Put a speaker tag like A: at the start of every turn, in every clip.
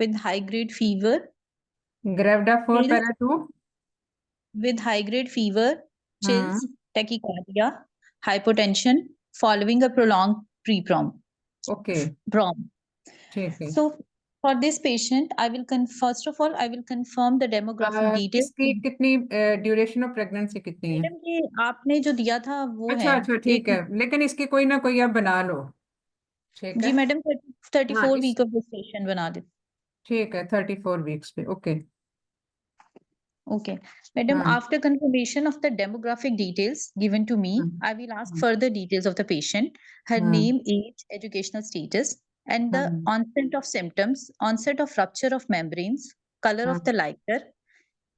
A: with high-grade fever,
B: Gravida 4
A: chills,
B: para 2.
A: with high-grade fever, chills, tachycardia, hypotension, following a prolonged pre-prom.
B: Okay,
A: Prom.
B: ठीक है.
A: So for this patient, first of all, I will confirm the demographic details.
B: इसकी कितनी duration of pregnancy कितनी है?
A: Madam ये आपने जो दिया था वो
B: अच्छा
A: है
B: अच्छा ठीक है, लेकिन इसकी कोई ना कोई आप बना लो. ठीक
A: जी
B: है.
A: मैडम 34
B: हाँ
A: वीक ऑफ gestation बना दे.
B: ठीक है 34 वीक्स पे. ओके.
A: Okay. Madam,
B: हाँ.
A: after confirmation of the demographic details given to me, I will ask further details of the patient, her name, age, educational status, and the onset of symptoms, onset of rupture of membranes, color of the lighter,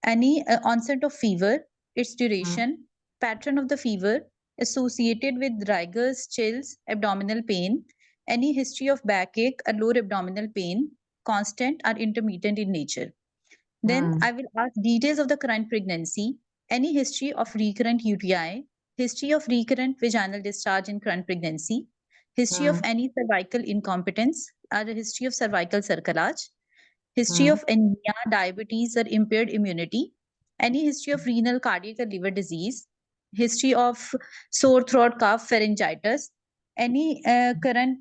A: any onset of fever, its duration, pattern of the fever associated with rigors, chills, abdominal pain, any history of backache or lower abdominal pain, constant or intermittent in nature. Then I will ask details of the current pregnancy, any history of recurrent UTI, history of recurrent vaginal discharge in current pregnancy, history of any cervical incompetence or a history of cervical cerclage, history of anemia, diabetes or impaired immunity, any history of renal, cardiac or liver disease, history of sore throat, cough, pharyngitis, any current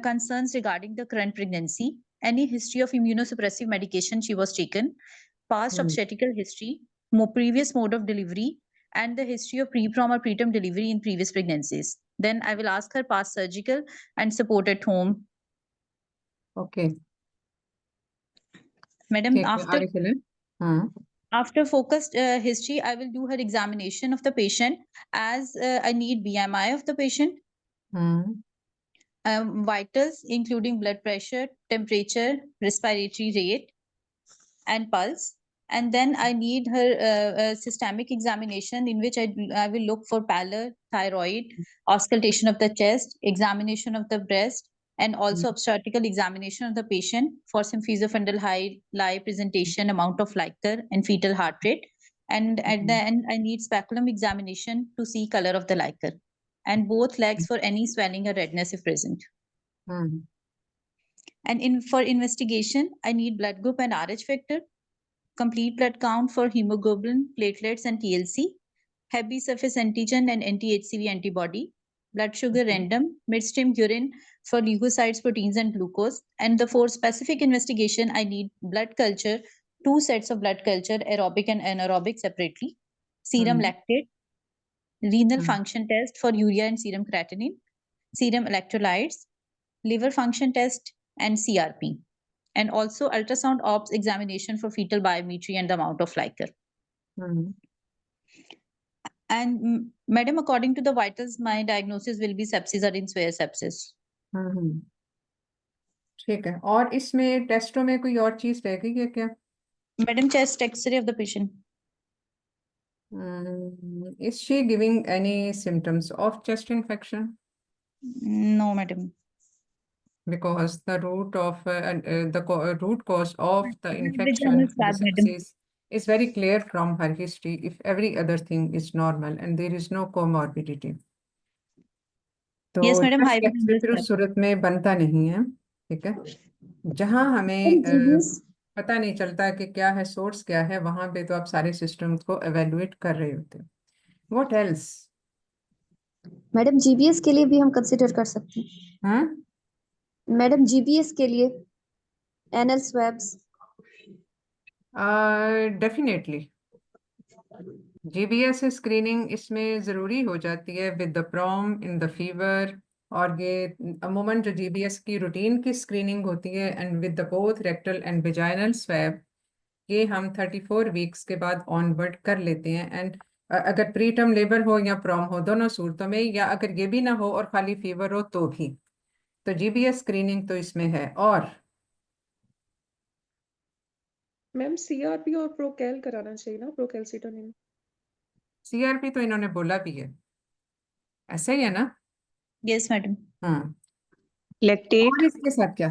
A: concerns regarding the current pregnancy, any history of immunosuppressive medication she was taken, past obstetrical history, previous mode of delivery, and the history of pre-prom or preterm delivery in previous pregnancies. Then I will ask her past surgical and support at home.
B: Okay
A: Madam,
B: ठीक है, आगे चलें. हाँ.
A: after focused history, I will do her examination of the patient as I need BMI of the patient, vitals including blood pressure, temperature, respiratory rate, and pulse. And then I need her systemic examination in which I will look for pallor, thyroid, auscultation of the chest, examination of the breast, and also obstetrical examination of the patient for symphysiofundal lie presentation, amount of liquor, and fetal heart rate. And at the end, I need speculum examination to see color of the liquor, and both legs for any swelling or redness if present. And for investigation, I need blood group and Rh factor, complete blood count for hemoglobin, platelets, and TLC, heavy surface antigen and anti-HCV antibody, blood sugar random, midstream urine for leukocytes, proteins, and glucose. And for specific investigation, I need blood culture, 2 sets of blood culture, aerobic and anaerobic separately, serum lactate, renal function test for urea and serum creatinine, serum electrolytes, liver function test, and CRP. And also ultrasound ops examination for fetal biometry and the amount of liquor. And madam, according to the vitals, my diagnosis will be sepsis or in severe sepsis.
B: ठीक है. और इसमें टेस्टों में कोई और चीज रह गई है क्या?
A: Madam, chest X-ray of the patient.
B: Is she giving any symptoms of chest infection?
A: No, madam.
B: Because the root of root cause of the
A: Vaginal
B: infection, the
A: swab, madam.
B: sepsis, is very clear from her history. If every other thing is normal and there is no comorbidity, तो
A: Yes, madam.
B: chest
A: High
B: X-ray फिर उस सूरत में बनता नहीं है. ठीक है. जहां हमें पता नहीं चलता कि क्या है, सोर्स क्या है, वहां पे तो आप सारे सिस्टम को एवेल्युएट कर रहे होते हैं. What else?
C: मैडम जीबीएस के लिए भी हम कंसिडर कर सकते हैं.
B: हाँ
C: मैडम जीबीएस के लिए anal swabs.
B: Definitely GBS screening इसमें ज़रूरी हो जाती है with the PROM in the fever. और ये अमूमन जो जीबीएस की रूटीन की स्क्रीनिंग होती है and with the both rectal and vaginal swab, ये हम 34 वीक्स के बाद ऑनवर्ड कर लेते हैं. एंड अगर प्री टर्म लेबर हो या प्रॉम हो, दोनों सूरतों में, या अगर ये भी ना हो और खाली फीवर हो तो भी, तो जीबीएस स्क्रीनिंग तो इसमें है. और
D: मैम सीआरपी और प्रोकैल कराना चाहिए ना, प्रोकैल्सिटोनिन.
B: सीआरपी तो इन्होंने बोला भी है, ऐसे ही है ना?
A: Yes, madam.
B: हाँ.
D: लैक्टेट.
B: और इसके साथ क्या?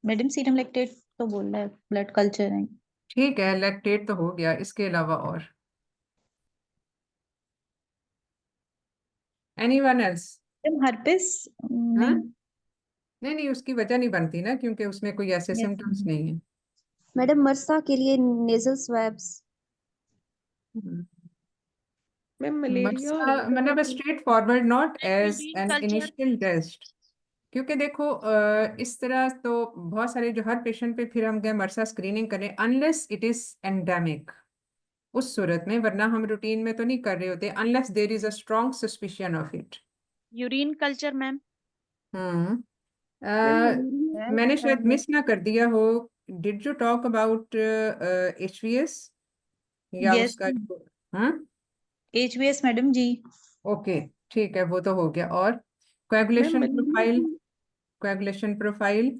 A: मैडम सीरम लैक्टेट तो बोल रहा है, ब्लड कल्चर है.
B: ठीक है, लैक्टेट तो हो गया, इसके अलावा और एनीवन एल्स?
A: मैडम हर्पिस
B: हाँ?
A: नहीं.
B: नहीं नहीं, उसकी वजह नहीं बनती ना, क्योंकि उसमें कोई ऐसे
A: Yes,
B: सिम्टम्स
A: ma'am.
B: नहीं है।
C: मैडम मरसा के लिए नेजल स्वैब्स।
D: मैम मलेरिया और
B: मसा मतलब
D: angina
B: straight forward, not as
E: urine
B: an
E: culture
B: initial test. क्योंकि देखो इस तरह तो बहुत सारे जो हर पेशेंट पे फिर हम गए मरसा स्क्रीनिंग करें, अनलेस इट इज एंडेमिक, उस सूरत में, वरना हम रूटीन में तो नहीं कर रहे होते, unless there is a strong suspicion of it.
E: Urine culture ma'am
B: hmm
D: ma'am malaria
B: मैंने शायद मिस ना कर दिया हो, did you talk about HVS या
A: Yes,
B: उसका? हाँ,
A: HBS मैडम जी.
B: ओके, ठीक है, वो तो हो गया। और
D: मैम
B: कोएगुलेशन
D: मलेरिया
B: प्रोफाइल,
D: की
B: कोएगुलेशन प्रोफाइल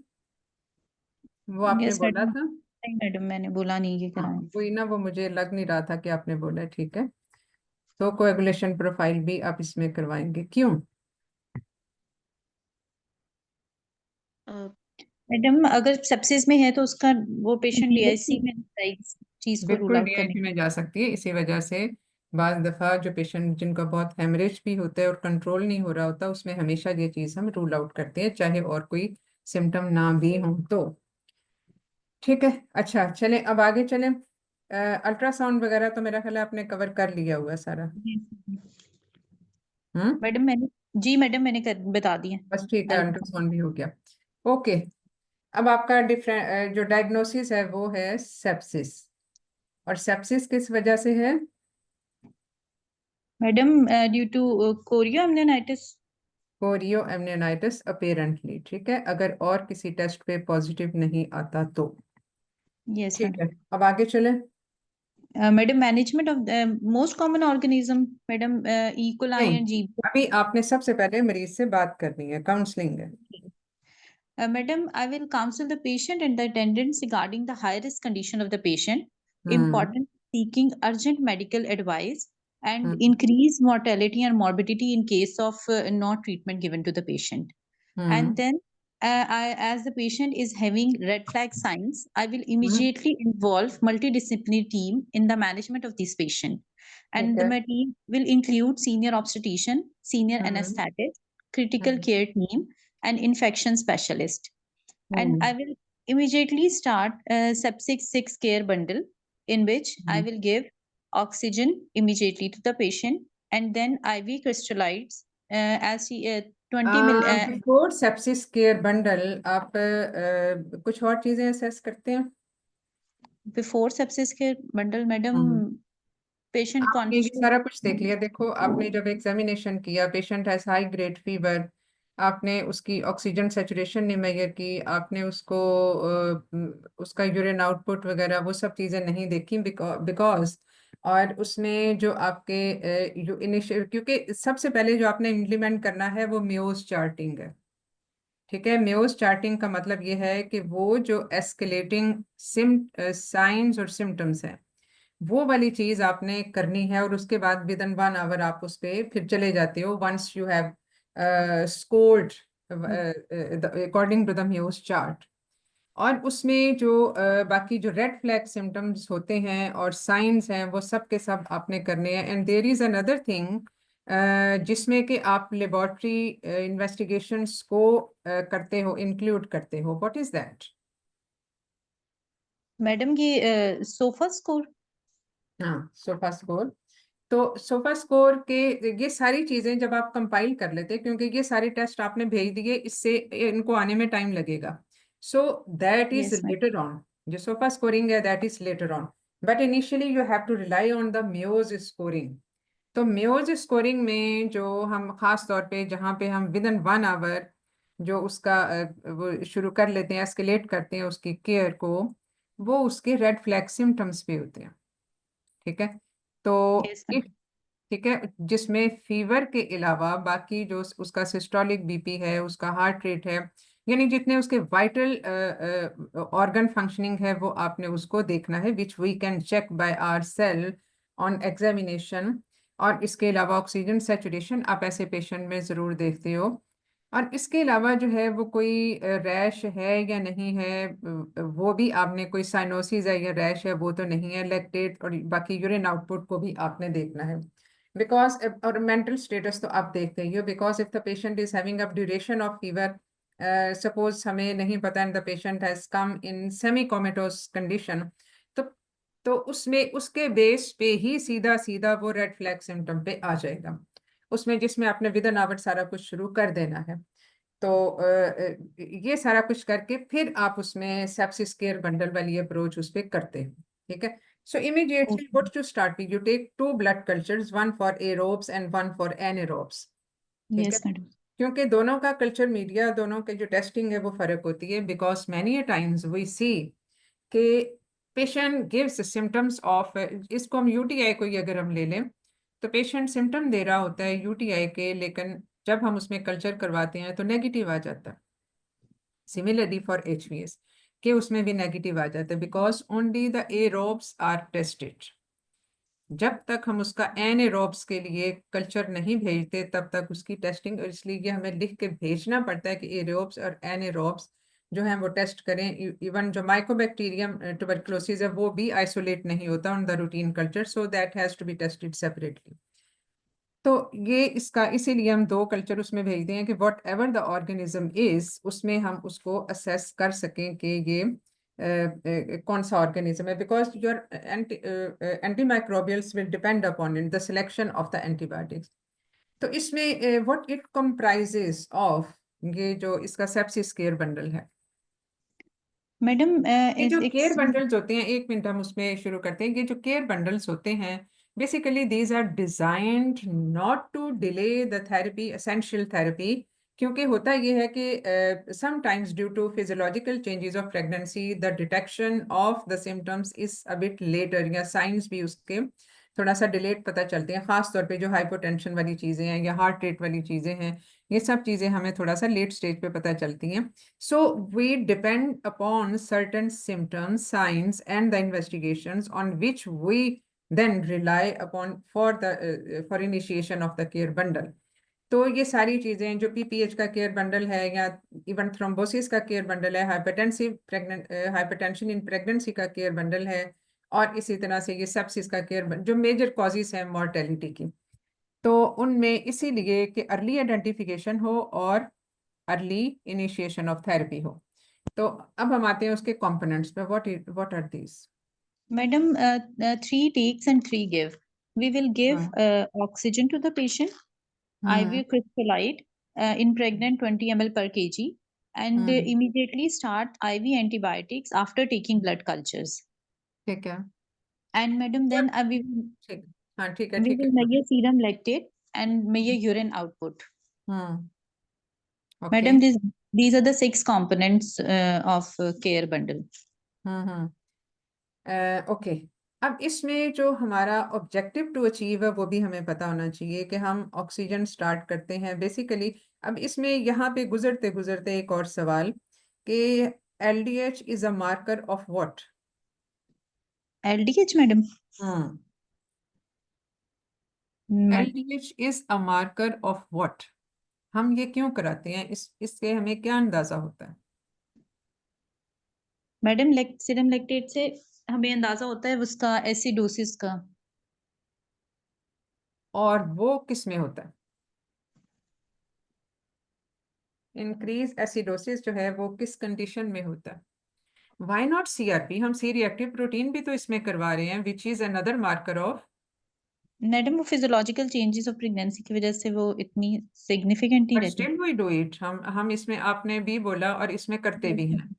B: वो आपने
A: Yes,
B: बोला
A: मैडम.
B: था?
A: नहीं मैडम, मैंने बोला नहीं ये
B: हाँ,
A: कराएं.
B: वही ना, वो मुझे लग नहीं रहा था कि आपने बोला है, ठीक है। तो कोएगुलेशन प्रोफाइल भी आप इसमें करवाएंगे, क्यों?
A: मैडम अगर सेप्सिस में है तो उसका वो पेशेंट DIC में इस चीज को रूल
B: बिल्कुल
A: आउट करने
B: DIC में जा सकती है। इसी वजह से बाज दफा जो पेशेंट जिनका बहुत हेमरेज भी होता है और कंट्रोल नहीं हो रहा होता, उसमें हमेशा ये चीज हम रूल आउट करते हैं, चाहे और कोई सिम्टम ना भी हो तो। ठीक है, अच्छा चलें, अब आगे चलें। अल्ट्रासाउंड वगैरह तो मेरा ख्याल है आपने कवर कर लिया हुआ है सारा।
A: मैडम मैंने जी मैडम मैंने बता दिए.
B: बस ठीक है, अल्ट्रासाउंड भी हो गया। ओके, अब आपका डिफरेंट जो डायग्नोसिस है वो है सेप्सिस। और सेप्सिस किस वजह से है?
A: Madam due to chorioamnionitis.
B: Chorioamnionitis apparently, ठीक है, अगर और किसी टेस्ट पे पॉजिटिव नहीं आता तो।
A: यस
B: ठीक है, अब आगे चले।
A: Madam management of most common organism madam E coli
B: नहीं,
A: एंड जी.
B: अभी आपने सबसे पहले मरीज से बात करनी है, काउंसलिंग है।
A: Madam, I will counsel the patient and the attendants regarding the high risk condition of the patient,
B: hmm
A: important seeking urgent medical advice, and
B: hmm
A: increased mortality and morbidity in case of no treatment given to the patient. And
B: hmm
A: then, as the patient is having red flag signs, I will
B: hmm,
A: immediately involve multidisciplinary team in the management of this patient.
B: ठीक
A: And
B: है।
A: my team will include senior obstetrician, senior
B: hmm
A: anesthetist, critical
B: hmm
A: care team, and infection specialist. And I
B: hmm
A: will immediately start a sepsis 6 care bundle in which I will give oxygen immediately to the patient and then IV crystalloids as 20 mil.
B: Before sepsis care bundle आप कुछ और चीजें assess करते हैं?
A: Before sepsis care bundle, madam, patient
B: आपने ये
A: conscious.
B: सारा कुछ देख लिया। देखो, आपने जब एग्जामिनेशन किया, patient has high grade fever, आपने उसकी ऑक्सीजन सेचुरेशन नहीं मेजर की, आपने उसको उसका यूरिन आउटपुट वगैरह वो सब चीजें नहीं देखी, बिकॉज और उसमें जो आपके जो इनिशियल, क्योंकि सबसे पहले जो आपने इम्प्लीमेंट करना है वो मेयोज चार्टिंग है। ठीक है, मेयोज चार्टिंग का मतलब ये है कि वो जो एस्केलेटिंग साइंस और सिम्टम्स हैं वो वाली चीज आपने करनी है, और उसके बाद विद इन 1 आवर आप उस पर फिर चले जाते हो, once you have scored according to the म्यूज चार्ट। और उसमें जो बाकी जो रेड फ्लैग सिम्टम्स होते हैं और साइंस हैं वो सब के सब आपने करने हैं। And there is another thing जिसमें कि आप लेबोरेटरी इन्वेस्टिगेशंस को करते हो, इंक्लूड करते हो। What is that?
A: मैडम ये सोफा स्कोर.
B: हाँ, सोफा स्कोर। तो सोफा स्कोर के ये सारी चीजें जब आप कंपाइल कर लेते हैं, क्योंकि ये सारे टेस्ट आपने भेज दिए, इससे इनको आने में टाइम लगेगा, so that is
A: Yes, ma'am.
B: Later on. जो सोफा स्कोरिंग है that is later on, but initially you have to rely on the मेयोज स्कोरिंग। तो मेयोज स्कोरिंग में जो हम खास तौर पे जहाँ पे हम विद इन 1 आवर जो उसका वो शुरू कर लेते हैं, एस्केलेट करते हैं उसकी केयर को, वो उसके रेड फ्लैग सिम्टम्स भी होते हैं। ठीक है, तो
A: Yes, ma'am.
B: ठीक है, जिसमें फीवर के अलावा बाकी जो उसका सिस्टोलिक बीपी है, उसका हार्ट रेट है, यानी जितने उसके वाइटल ऑर्गन फंक्शनिंग है वो आपने उसको देखना है, which we can check by our cell on examination. और इसके अलावा ऑक्सीजन सेचुरेशन आप ऐसे पेशेंट में ज़रूर देखते हो। और इसके अलावा जो है वो कोई रैश है या नहीं है, वो भी आपने, कोई साइनोसिस है या रैश है वो तो नहीं है, लैक्टेट और बाकी यूरिन आउटपुट को भी आपने देखना है। बिकॉज और मेंटल स्टेटस तो आप देखते ही हो, because if the patient is having a duration of fever suppose हमें नहीं पता and the patient has come in semi comatose condition, तो उसमें उसके बेस पे ही सीधा सीधा वो रेड फ्लैग सिम्टम पे आ जाएगा, उसमें जिसमें आपने विद एन आवर सारा कुछ शुरू कर देना है। तो ये सारा कुछ करके फिर आप उसमें सेप्सिस केयर बंडल वाली अप्रोच उस पर करते हैं, ठीक है। So immediately
A: Okay.
B: what to start with, you take 2 blood cultures, one for aerobes and one for anaerobes, ठीक है।
A: Yes, madam.
B: क्योंकि दोनों का कल्चर मीडिया, दोनों के जो टेस्टिंग है वो फर्क होती है, बिकॉज मैनी टाइम्स वी सी कि पेशेंट गिव्स सिम्टम्स ऑफ, इसको हम यूटीआई को ही अगर हम ले लें तो पेशेंट सिम्टम दे रहा होता है यूटीआई के, लेकिन जब हम उसमें कल्चर करवाते हैं तो नेगेटिव आ जाता है। सिमिलरली फॉर एचवीएस के उसमें भी नेगेटिव आ जाता है, because only the aerobes are tested. जब तक हम उसका एनारोब्स के लिए कल्चर नहीं भेजते तब तक उसकी टेस्टिंग, और इसलिए हमें लिख के भेजना पड़ता है कि एरोब्स और एनारोब्स जो हैं वो टेस्ट करें। इवन जो माइकोबैक्टीरियम ट्यूबरकुलोसिस है वो भी आइसोलेट नहीं होता on the routine culture, so that has to be tested separately. तो ये इसका इसीलिए हम 2 कल्चर उसमें भेजते हैं कि what ever the organism is, उसमें हम उसको असेस कर सकें कि ये कौन सा ऑर्गेनिज्म है, because your antimicrobials will depend upon in the selection of the antibiotics. तो इसमें व्हाट इट कंप्राइजेस ऑफ, ये जो इसका सेप्सिस केयर बंडल है,
A: Madam,
B: ये जो
A: it's
B: केयर बंडल्स होते हैं, 1 मिनट हम उसमें शुरू करते हैं। ये जो केयर बंडल्स होते हैं basically these are designed not to delay the therapy, essential therapy, क्योंकि होता ये है कि sometimes due to physiological changes of pregnancy the detection of the symptoms is a bit later, या साइंस भी उसके थोड़ा सा डिलेट पता चलते हैं, खास तौर पे जो हाइपोटेंशन वाली चीजें हैं या हार्ट रेट वाली चीजें हैं, ये सब चीजें हमें थोड़ा सा लेट स्टेज पे पता चलती हैं। So we depend upon certain symptoms, signs, and the investigations on which we then rely upon for for initiation of the care bundle. तो ये सारी चीजें जो पीपीएच का केयर बंडल है या इवन थ्रोम्बोसिस का केयर बंडल है, हाइपरटेंशन इन प्रेगनेंसी का केयर बंडल है, और इसी तरह से ये सेप्सिस का केयर, जो मेजर कॉजेस हैं मॉर्टेलिटी की, तो उनमें इसीलिए कि अर्ली आइडेंटिफिकेशन हो और अर्ली इनिशिएशन ऑफ थेरेपी हो। तो अब हम आते हैं उसके कंपोनेंट्स पे, what are these?
A: Madam, 3 takes and 3 give. We will give oxygen to the patient, IV crystallite in pregnant 20 ml per kg, and immediately start IV antibiotics after taking blood cultures.
B: ठीक है,
A: And madam, then we
B: ठीक, हाँ ठीक है,
A: will
B: ठीक है,
A: measure serum lactate and measure urine output.
B: Okay,
A: Madam, these are the 6 components of care bundle.
B: Okay. अब इसमें जो हमारा ऑब्जेक्टिव टू अचीव है वो भी हमें पता होना चाहिए कि हम ऑक्सीजन स्टार्ट करते हैं बेसिकली। अब इसमें यहाँ पे गुजरते गुजरते एक और सवाल कि LDH is a marker of what?
A: LDH, madam.
B: LDH is a marker of what? हम ये क्यों कराते हैं, इससे हमें क्या अंदाजा होता है?
A: मैडम, सीरम लैक्टेट से हमें अंदाजा होता है उसका एसिडोसिस का।
B: और वो किस में होता है? इंक्रीज एसिडोसिस जो है वो किस कंडीशन में होता है? Why not CRP? हम सी रिएक्टिव प्रोटीन भी तो इसमें करवा रहे हैं, which is another marker of.
A: Madam, वो फिजियोलॉजिकल चेंजेस ऑफ प्रेगनेंसी की वजह से वो इतनी सिग्निफिकेंट नहीं
B: बट
A: रहती।
B: Still we do it. हम इसमें, आपने भी बोला और इसमें करते भी हैं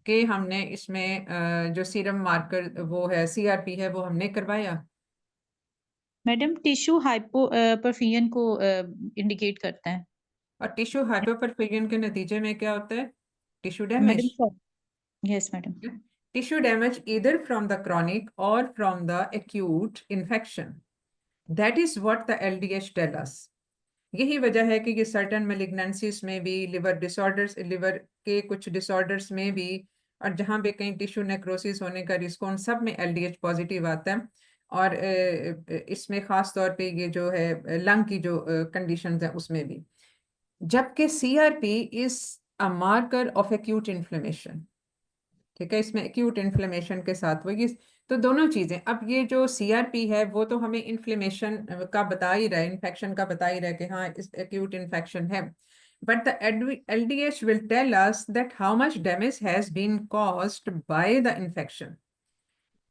B: कि हमने इसमें जो सीरम मार्कर वो है CRP है वो हमने करवाया।
A: मैडम, टिश्यू हाइपो परफियन को इंडिकेट करता है।
B: और टिश्यू हाइपोपरफिरियन के नतीजे में क्या होता है? Tissue damage.
A: Madam, yes madam.
B: Tissue damage either from the chronic or from the acute infection. That is what the LDH tell us. यही वजह है कि ये सर्टन मेलिग्नेंसीज में भी, लिवर डिसऑर्डर्स, लिवर के कुछ डिसऑर्डर्स में भी, और जहाँ पे कहीं टिश्यू नेक्रोसिस होने का रिस्क, उन सब में LDH पॉजिटिव आता है। और इसमें खास तौर पे ये जो है लंग की जो कंडीशंस हैं उसमें भी, जबकि CRP is a marker of acute inflammation. ठीक है, इसमें एक्यूट इन्फ्लेमेशन के साथ वो ये, तो दोनों चीजें। अब ये जो CRP है वो तो हमें इन्फ्लेमेशन का बता ही रहा है, इन्फेक्शन का बता ही रहा है कि हाँ इस एक्यूट इन्फेक्शन है, but the LDH will tell us that how much damage has been caused by the infection.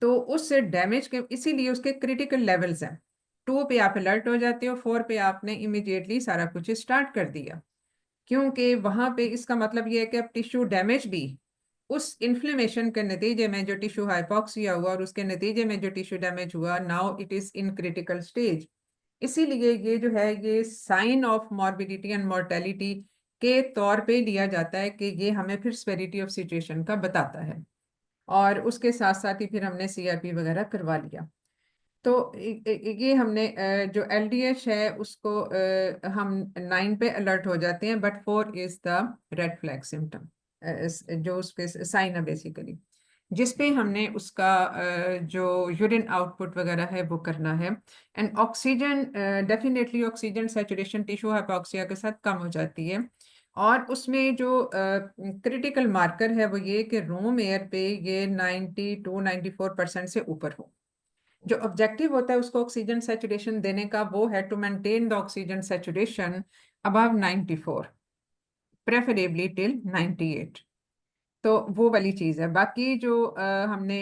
B: तो उस डैमेज के इसीलिए उसके क्रिटिकल लेवल्स हैं। 2 पे आप अलर्ट हो जाते हो, 4 पे आपने इमीडिएटली सारा कुछ स्टार्ट कर दिया, क्योंकि वहां पे इसका मतलब ये है कि अब टिश्यू डैमेज भी उस इन्फ्लेमेशन के नतीजे में जो टिश्यू हाइपोक्सिया हुआ और उसके नतीजे में जो टिश्यू डैमेज हुआ, now it is in critical stage. इसीलिए ये जो है ये sign of morbidity and mortality के तौर पे लिया जाता है कि ये हमें फिर सेवेरिटी ऑफ सिचुएशन का बताता है, और उसके साथ साथ ही फिर हमने CRP वगैरह करवा लिया। तो ये हमने जो LDH है उसको हम 9 पे अलर्ट हो जाते हैं, but 4 is the red flag symptom, जो उसके साइन है बेसिकली, जिसपे हमने उसका जो यूरिन आउटपुट वगैरह है वो करना है। And oxygen, definitely oxygen saturation tissue hypoxia के साथ कम हो जाती है, और उसमें जो क्रिटिकल मार्कर है वो ये कि रूम एयर पे ये 92-94% से ऊपर हो। जो ऑब्जेक्टिव होता है उसको ऑक्सीजन सैचुरेशन देने का वो है to maintain the oxygen saturation above 94, preferably till 98। तो वो वाली चीज़ है। बाकी जो हमने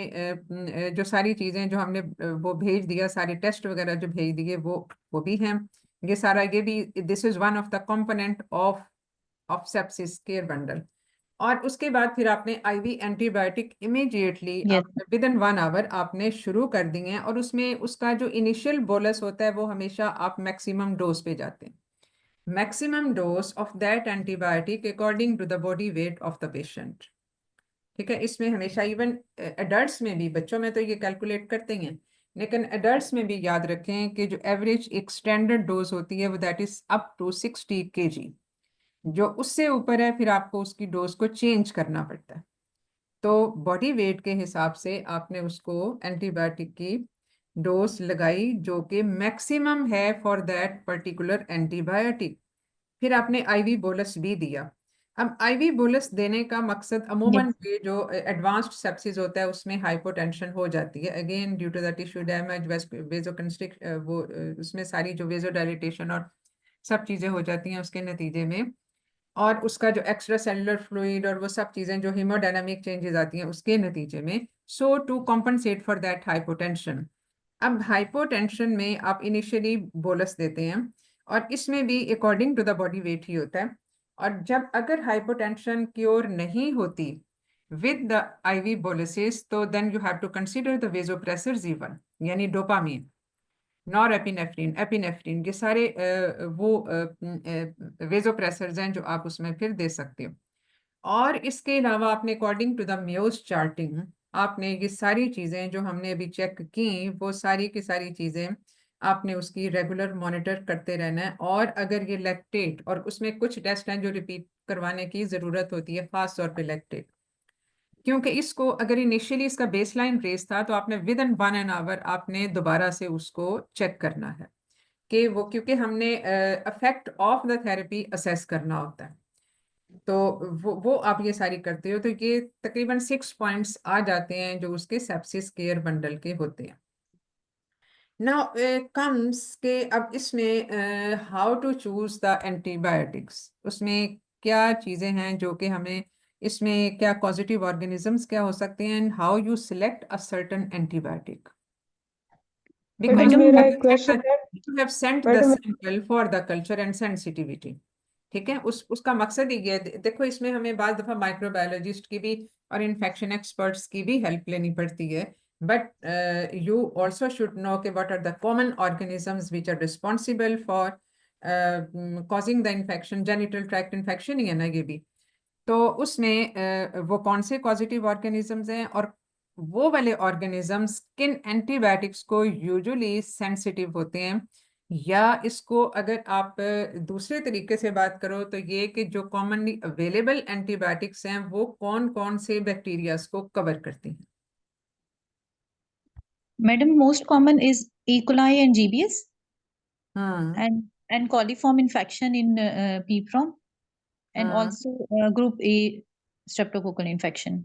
B: जो सारी चीज़ें जो हमने वो भेज दिया, सारे टेस्ट वगैरह जो भेज दिए वो भी हैं। ये सारा ये भी this is one of the component of sepsis care bundle. और उसके बाद फिर आपने IV antibiotic immediately
A: Yes.
B: Within 1 hour आपने शुरू कर दी हैं, और उसमें उसका जो इनिशियल बोलस होता है वो हमेशा आप मैक्सिमम डोज पे जाते हैं। Maximum dose of that antibiotic according to the body weight of the patient. ठीक है, इसमें हमेशा इवन एडल्ट्स में भी, बच्चों में तो ये कैलकुलेट करते हैं, लेकिन एडल्ट्स में भी याद रखें कि जो एवरेज एक स्टैंडर्ड डोज होती है वो that is up to 60 kg। जो उससे ऊपर है फिर आपको उसकी डोज को चेंज करना पड़ता है। तो बॉडी वेट के हिसाब से आपने उसको एंटीबायोटिक की डोज लगाई जो कि मैक्सिमम है फॉर दैट पर्टिकुलर एंटीबायोटिक। फिर आपने IV बोलस भी दिया। अब IV बोलस देने का मकसद अमूमन ये जो एडवांस्ड सेप्सिस होता है उसमें हाइपोटेंशन हो जाती है, again due to the tissue damage, vasoconstrict, वो उसमें सारी जो वेजोडाइलेटेशन और सब चीज़ें हो जाती हैं उसके नतीजे में, और उसका जो एक्स्ट्रा सेलुलर फ्लूइड और वो सब चीज़ें जो हीमोडायनामिक चेंजेस आती हैं उसके नतीजे में, so to compensate for that hypotension. अब हाइपोटेंशन में आप इनिशियली बोलस देते हैं, और इसमें भी according to the body weight ही होता है। और जब अगर हाइपोटेंशन क्योर नहीं होती विद द IV बोलसिस, तो then you have to consider the vasopressors even, यानी डोपामीन, नॉरएपिनेफ्रिन, एपिनेफ्रिन, ये सारे वो वेजोप्रेसर्स हैं जो आप उसमें फिर दे सकते हो। और इसके अलावा आपने अकॉर्डिंग टू द मेयोस चार्टिंग आपने ये सारी चीज़ें जो हमने अभी चेक की वो सारी की सारी चीज़ें आपने उसकी रेगुलर मॉनिटर करते रहना है। और अगर ये लैक्टेट, और उसमें कुछ टेस्ट हैं जो रिपीट करवाने की ज़रूरत होती है, ख़ास तौर पे लैक्टेट, क्योंकि इसको अगर इनिशियली इसका बेसलाइन रेस था तो आपने विद इन 1 आवर आपने दोबारा से उसको चेक करना है कि वो, क्योंकि हमने effect of the therapy assess करना होता है। तो वो आप ये सारी करते हो, तो ये तकरीबन 6 पॉइंट्स आ जाते हैं जो उसके सेप्सिस केयर बंडल के होते हैं। नाउ कम्स के अब इसमें how to choose the antibiotics, उसमें क्या चीज़ें हैं जो कि हमें इसमें क्या पॉजिटिव ऑर्गेनिजम्स क्या हो सकते हैं, and how you select a certain antibiotic, because
D: madam
A: Madam,
D: मेरा एक क्वेश्चन है
B: you have sent the
D: madam
B: sample for the culture and sensitivity। ठीक है, उसका मकसद ही ये है। देखो इसमें हमें बार दफा माइक्रोबायोलॉजिस्ट की भी और इन्फेक्शन एक्सपर्ट्स की भी हेल्प लेनी पड़ती है, but you also should know के what are the common organisms which are responsible for causing the infection, genital tract infection ही है ना ये भी। तो उसमें वो कौन से पॉजिटिव ऑर्गेनिजम्स हैं, और वो वाले ऑर्गेनिजम्स किन एंटीबायोटिक्स को यूजुअली सेंसिटिव होते हैं, या इसको अगर आप दूसरे तरीके से बात करो तो ये कि जो कॉमनली अवेलेबल एंटीबायोटिक्स हैं वो कौन कौन से बैक्टीरियाज को कवर करती हैं।
A: Madam, most common is E. coli and GBS
B: हाँ,
A: and coliform infection in PPROM and
B: हाँ,
A: also group A streptococcal infection.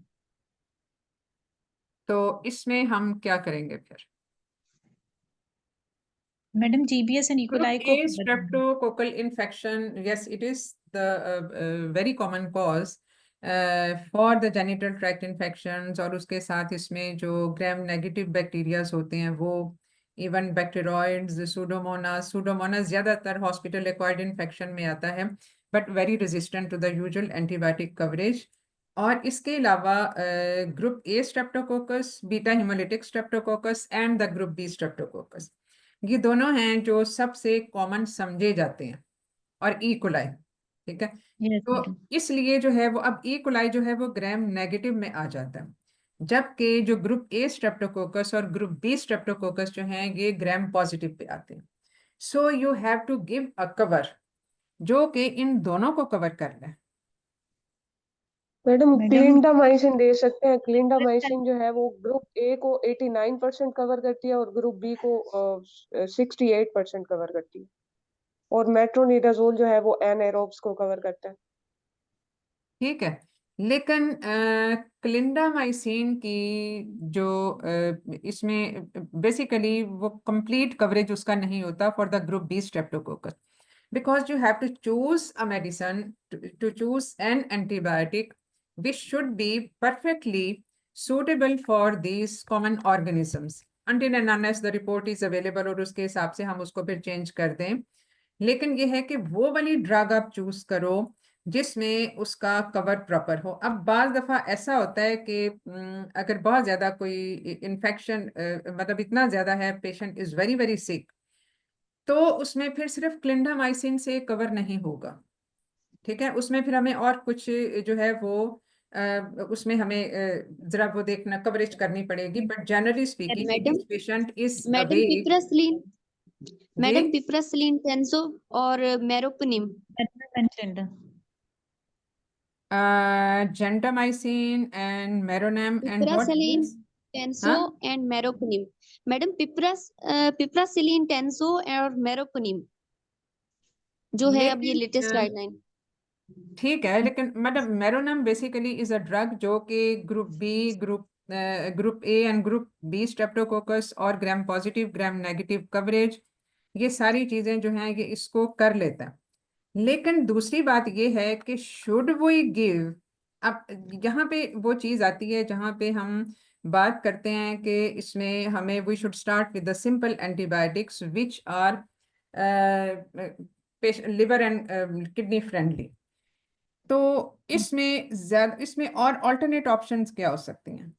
B: तो इसमें हम क्या करेंगे फिर?
A: Madam, GBS and E.
B: Group
A: coli
B: A
A: को
B: streptococcal infection, yes, it is the very common cause for the genital tract infections, और उसके साथ इसमें जो ग्राम नेगेटिव बैक्टीरियाज होते हैं वो इवन बैक्टीरियोइड्स, सूडोमोनास ज्यादातर हॉस्पिटल एक्वायर्ड इन्फेक्शन में आता है, but very resistant to the usual antibiotic coverage. और इसके अलावा group A streptococcus, beta haemolytic streptococcus and the group B streptococcus, ये दोनों हैं जो सबसे कॉमन समझे जाते हैं, और ई कोलाई, ठीक है।
A: Yes,
B: तो
A: madam.
B: इसलिए जो है वो अब ई कोलाई जो है वो ग्राम नेगेटिव में आ जाता है, जबकि जो ग्रुप ए स्ट्रेप्टोकोकस और ग्रुप बी स्ट्रेप्टोकोकस जो हैं ये ग्राम पॉजिटिव पे आते हैं। So you have to give a cover जो कि इन दोनों को कवर कर ले।
D: मैडम
A: Madam,
D: क्लिंडामाइसिन दे सकते हैं। क्लिंडामाइसिन जो है वो ग्रुप ए को 89% कवर करती है और ग्रुप बी को 68% कवर करती है, और मेट्रोनिडाजोल जो है वो एनाएरोब्स को कवर करता है।
B: ठीक है, लेकिन क्लिंडामाइसिन की जो इसमें बेसिकली वो कंप्लीट कवरेज उसका नहीं होता for the group B streptococcus, because you have to choose a medicine, to choose an antibiotic which should be perfectly suitable for these common organisms until and unless the report is available, और उसके हिसाब से हम उसको फिर change कर दें। लेकिन ये है कि वो वाली ड्रग आप चूज करो जिसमें उसका कवर प्रॉपर हो। अब बाज दफा ऐसा होता है कि अगर बहुत ज्यादा कोई इन्फेक्शन मतलब इतना ज्यादा है, patient is very very sick, तो उसमें फिर सिर्फ क्लिंडामाइसिन से कवर नहीं होगा, ठीक है। उसमें फिर हमें और कुछ जो है वो उसमें हमें जरा वो देखना, कवरेज करनी पड़ेगी, but generally speaking
C: madam,
B: patient is
C: madam
B: awake.
C: Piperacillin, madam piperacillin tazo और meropenem.
A: madam mentioned.
B: Gentamicin and Meronam and what
C: piperacillin
B: else?
C: Tazo and meropenem. Madam piperacillin tazo और मेरोपनिम जो है अब ये लेटेस्ट गाइडलाइन।
B: ठीक है, लेकिन madam meronem basically is a drug जो कि group A and group B streptococcus और gram positive gram negative coverage, ये सारी चीजें जो हैं ये इसको कर लेता है। लेकिन दूसरी बात ये है कि शुड वी गिव, अब यहाँ पे वो चीज आती है जहाँ पे हम बात करते हैं कि इसमें हमें we should start with the simple antibiotics which are liver and kidney friendly. तो इसमें और अल्टरनेट ऑप्शंस क्या हो सकती हैं?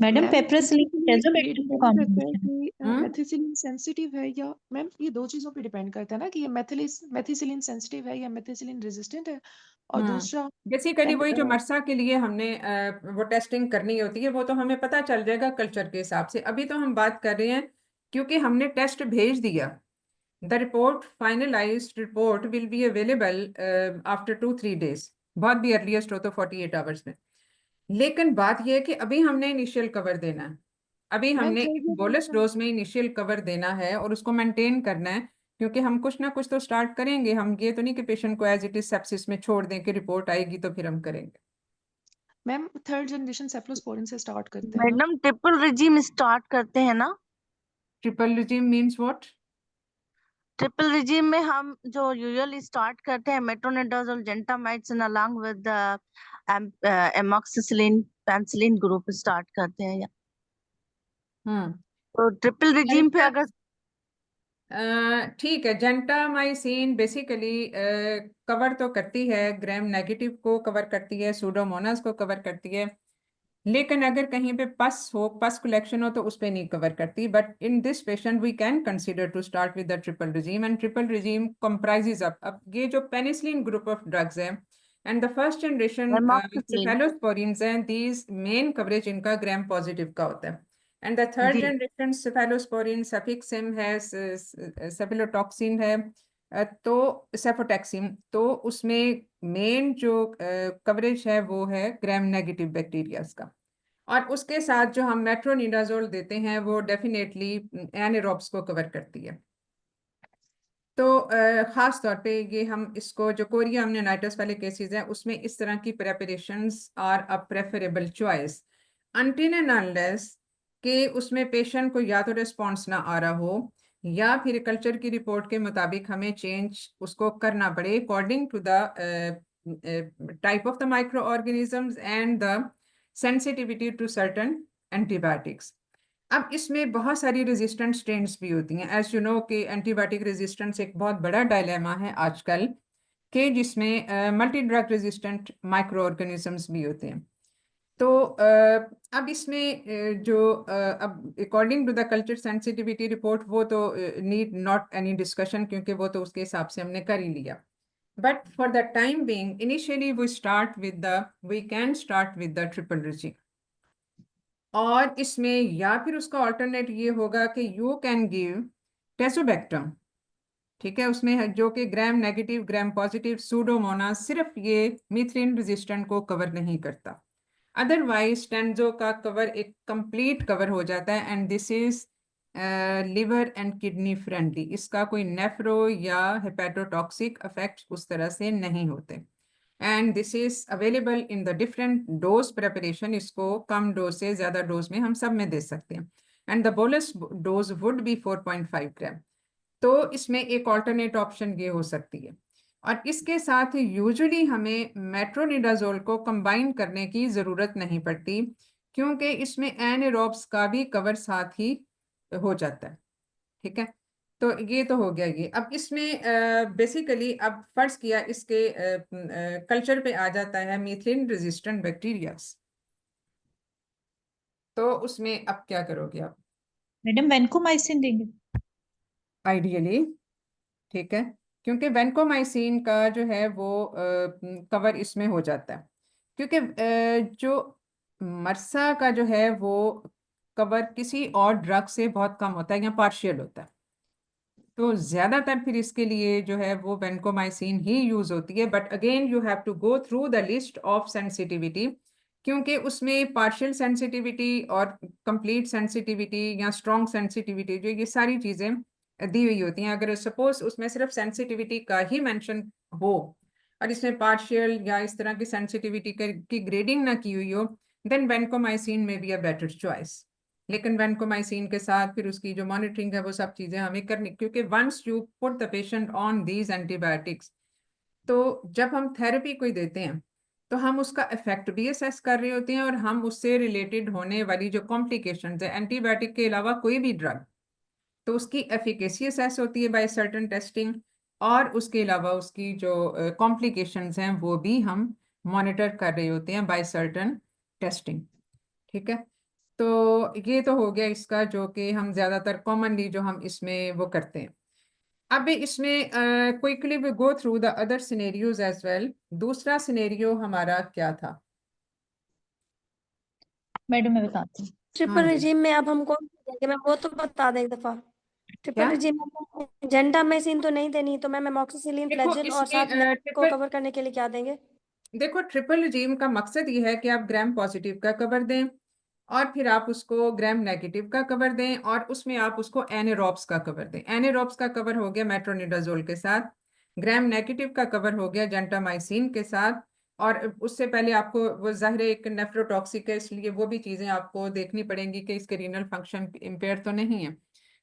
A: मैडम
D: मैम
A: पेप्रासिलिन
D: ये
A: टेज़ोमेटिन का
D: डिपेंड करता है
A: कॉम्बिनेशन।
D: कि मेथिसिलिन सेंसिटिव है या, मैम ये दो चीजों पे डिपेंड करता है ना कि ये मेथिसिलिन सेंसिटिव है या मेथिसिलिन रेजिस्टेंट है, और दूसरा
B: बेसिकली
D: एंड
B: वही जो मरसा के लिए हमने वो टेस्टिंग करनी होती है, वो तो हमें पता चल जाएगा कल्चर के हिसाब से। अभी तो हम बात कर रहे हैं क्योंकि हमने टेस्ट भेज दिया, the report finalised report will be available after 2-3 days, बहुत भी अर्लीस्ट हो तो 48 आवर्स में। लेकिन बात यह है कि अभी हमने इनिशियल कवर देना है, अभी
D: मैम
B: हमने बोलस डोज में इनिशियल कवर देना है और उसको मेंटेन करना है, क्योंकि हम कुछ ना कुछ तो स्टार्ट करेंगे। हम ये तो नहीं कि पेशेंट को एज इट इज सेप्सिस में छोड़ दें कि रिपोर्ट आएगी तो फिर हम करेंगे।
D: मैम थर्ड जनरेशन सेफ्लोस्पोरिन से स्टार्ट करते हैं ना।
E: मैडम ट्रिपल रिजीम स्टार्ट करते हैं ना।
B: Triple regime means what?
E: Triple regime में हम जो यूजुअली स्टार्ट करते हैं metronidazole gentamicin along with amoxicillin penicillin group start करते हैं या तो ट्रिपल रिजीम पे अगर
B: ठीक है, जेंटामाइसिन बेसिकली कवर तो करती है, ग्राम नेगेटिव को कवर करती है, सूडोमोनास को कवर करती है, लेकिन अगर कहीं पे पस कलेक्शन हो तो उस पर नहीं कवर करती। But in this patient we can consider to start with the triple regime, and triple regime comprises अब ये जो पेनिसिलिन ग्रुप ऑफ ड्रग्स है and the first generation
E: amoxicillin
B: cephalosporins हैं, दीज मेन कवरेज इनका gram positive का होता है। And the third
E: G
B: generation cephalosporin, cefixime है, सेफिलोटॉक्सिन है, तो सेफोटैक्सिम, तो उसमें मेन जो कवरेज है वो है ग्राम नेगेटिव बैक्टीरियाज का। और उसके साथ जो हम मेट्रोनिडाजोल देते हैं वो डेफिनेटली एनारोब्स को कवर करती है। तो खास तौर पे ये हम इसको जो कोरिया अमनियोनाइटिस वाले केसेस हैं उसमें इस तरह की preparations are a preferable choice until and unless कि उसमें पेशेंट को या तो रिस्पॉन्स ना आ रहा हो या फिर कल्चर की रिपोर्ट के मुताबिक हमें चेंज उसको करना पड़े according to the type of the micro organisms and the sensitivity to certain antibiotics. अब इसमें बहुत सारी रेजिस्टेंट स्ट्रेन्स भी होती हैं। एज यू नो कि एंटीबायोटिक रेजिस्टेंस एक बहुत बड़ा डायलेमा है आजकल के, जिसमें multi drug resistant micro organisms भी होते हैं। तो अब इसमें अब according to the culture sensitivity report वो तो नीड नॉट एनी डिस्कशन, क्योंकि वो तो उसके हिसाब से हमने कर ही लिया। But for the time being initially we can start with the triple regime. और इसमें या फिर उसका ऑल्टरनेट ये होगा कि यू कैन गिव टेसोबैक्टम, ठीक है, उसमें जो कि gram negative gram positive Pseudomonas सिर्फ ये मीथ्रिन रेजिस्टेंट को कवर नहीं करता, अदरवाइज टेंजो का कवर एक कंप्लीट कवर हो जाता है। And this is liver and kidney friendly, इसका कोई नेफ्रो या हेपेटोटॉक्सिक इफेक्ट उस तरह से नहीं होते। And this is available in the different dose preparation, इसको कम डोज से ज़्यादा डोज में हम सब में दे सकते हैं। And the bolus dose would be 4.5 ग्राम। तो इसमें एक ऑल्टरनेट ऑप्शन ये हो सकती है। और इसके साथ यूजुअली हमें मेट्रोनिडाजोल को कंबाइन करने की ज़रूरत नहीं पड़ती, क्योंकि इसमें एनारोब्स का भी कवर साथ ही हो जाता है, ठीक है। तो ये तो हो गया ये। अब इसमें बेसिकली अब फर्ज किया इसके कल्चर पे आ जाता है मीथिलीन रेजिस्टेंट बैक्टीरिया, तो उसमें अब क्या करोगे आप?
A: मैडम वेंकोमाइसिन देंगे
B: आइडियली, ठीक है, क्योंकि वेंकोमाइसिन का जो है वो कवर इसमें हो जाता है, क्योंकि जो मरसा का जो है वो कवर किसी और ड्रग से बहुत कम होता है या पार्शियल होता है। तो ज़्यादातर फिर इसके लिए जो है वो वेंकोमाइसिन ही यूज़ होती है। But again you have to go through the list of sensitivity, क्योंकि उसमें पार्शियल सेंसिटिविटी और कंप्लीट सेंसिटिविटी या स्ट्रॉन्ग सेंसिटिविटी, जो ये सारी चीज़ें दी हुई होती हैं। अगर सपोज उसमें सिर्फ सेंसिटिविटी का ही मेंशन हो और इसमें पार्शियल या इस तरह की सेंसिटिविटी की ग्रेडिंग ना की हुई हो, देन वेंकोमाइसिन में बी अ बेटर चॉइस। लेकिन वेंकोमाइसिन के साथ फिर उसकी जो मॉनिटरिंग है वो सब चीज़ें हमें करनी, क्योंकि once you put the patient on these antibiotics, तो जब हम थेरेपी कोई देते हैं तो हम उसका इफेक्ट भी असेस कर रहे होते हैं और हम उससे रिलेटेड होने वाली जो कॉम्प्लिकेशंस है एंटीबायोटिक के अलावा कोई भी ड्रग, तो उसकी एफिकेसी असेस होती है बाय सर्टेन टेस्टिंग, और उसके अलावा उसकी जो कॉम्प्लिकेशंस हैं वो भी हम मॉनिटर कर रहे होते हैं बाय सर्टेन टेस्टिंग, ठीक है। तो ये तो हो गया इसका, जो कि हम ज़्यादातर कॉमनली जो हम इसमें वो करते हैं। अब इसमें quickly we go through the other scenarios as well. दूसरा सिनेरियो हमारा क्या था
A: मैडम? मैं बताती हूँ।
F: ट्रिपल
B: हाँ जी,
F: रिजीम में अब हम कौन सी देंगे? मैं वो तो बता दें एक दफा। ट्रिपल
B: क्या
F: रिजीम में जेंटामाइसिन तो नहीं देनी, तो मैम एमोक्सिसिलिन
B: देखो
F: फ्लैजिल और साथ
B: इसमें
F: को कवर करने के लिए क्या देंगे?
B: देखो ट्रिपल रिजीम का मकसद ये है कि आप ग्राम पॉजिटिव का कवर दें और फिर आप उसको ग्राम नेगेटिव का कवर दें और उसमें आप उसको एनेरोब्स का कवर दें। एनेरोब्स का कवर हो गया मेट्रोनिडाजोल के साथ, ग्राम नेगेटिव का कवर हो गया जेंटामाइसिन के साथ, और उससे पहले आपको वो ज़ाहिर है एक नेफ्रोटॉक्सिक है, इसलिए वो भी चीज़ें आपको देखनी पड़ेंगी कि इसके रीनल फंक्शन इम्पेयर तो नहीं है।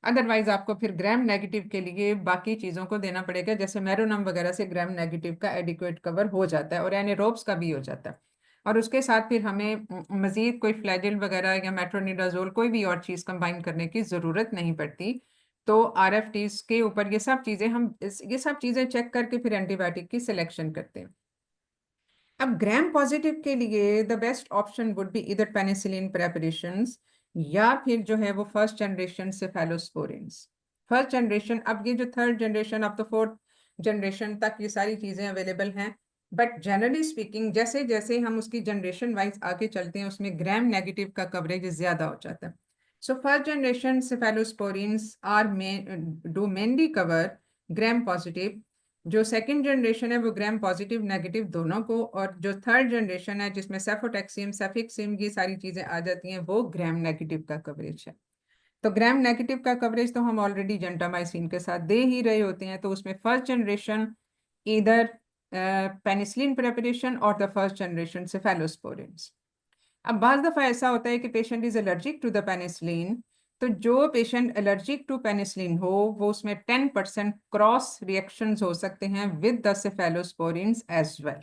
B: अदरवाइज आपको फिर ग्राम नेगेटिव के लिए बाकी चीज़ों को देना पड़ेगा, जैसे मेरोनम वगैरह से ग्राम नेगेटिव का एडिक्वेट कवर हो जाता है और एनेरोब्स का भी हो जाता है। और उसके साथ फिर हमें मज़ीद कोई फ्लैजिल वगैरह या मेट्रोनिडाजोल कोई भी और चीज़ कंबाइन करने की ज़रूरत नहीं पड़ती। तो RFTs के ऊपर ये सब चीज़ें चेक करके फिर एंटीबायोटिक की सिलेक्शन करते हैं। अब ग्राम पॉजिटिव के लिए the best option would be इधर पेनिसिलिन प्रेपरेशंस या फिर जो है वो फर्स्ट जनरेशन सेफेलोस्पोरिन्स। फर्स्ट जनरेशन, अब ये जो थर्ड जनरेशन अब तो फोर्थ जनरेशन तक ये सारी चीज़ें अवेलेबल हैं, बट जनरली स्पीकिंग जैसे जैसे हम उसकी जनरेशन वाइज आगे चलते हैं उसमें ग्राम नेगेटिव का कवरेज ज़्यादा हो जाता है। So first generation cephalosporins do mainly cover gram positive, जो सेकंड जनरेशन है वो ग्राम पॉजिटिव नेगेटिव दोनों को, और जो थर्ड जनरेशन है जिसमें सेफोटेक्सिम सेफिक्सिम ये सारी चीज़ें आ जाती हैं वो ग्राम नेगेटिव का कवरेज है। तो ग्राम नेगेटिव का कवरेज तो हम ऑलरेडी जेंटामाइसिन के साथ दे ही रहे होते हैं, तो उसमें फर्स्ट जनरेशन इधर पेनिसिलिन प्रेपरेशन और द फर्स्ट जनरेशन सेफेलोस्पोरिन्स। अब बाज़ दफ़ा ऐसा होता है कि patient is allergic to the penicillin, तो जो पेशेंट एलर्जिक टू पेनिसिलिन हो वो उसमें 10% क्रॉस रिएक्शंस हो सकते हैं विद द सेफेलोस्पोरिन्स एज वेल।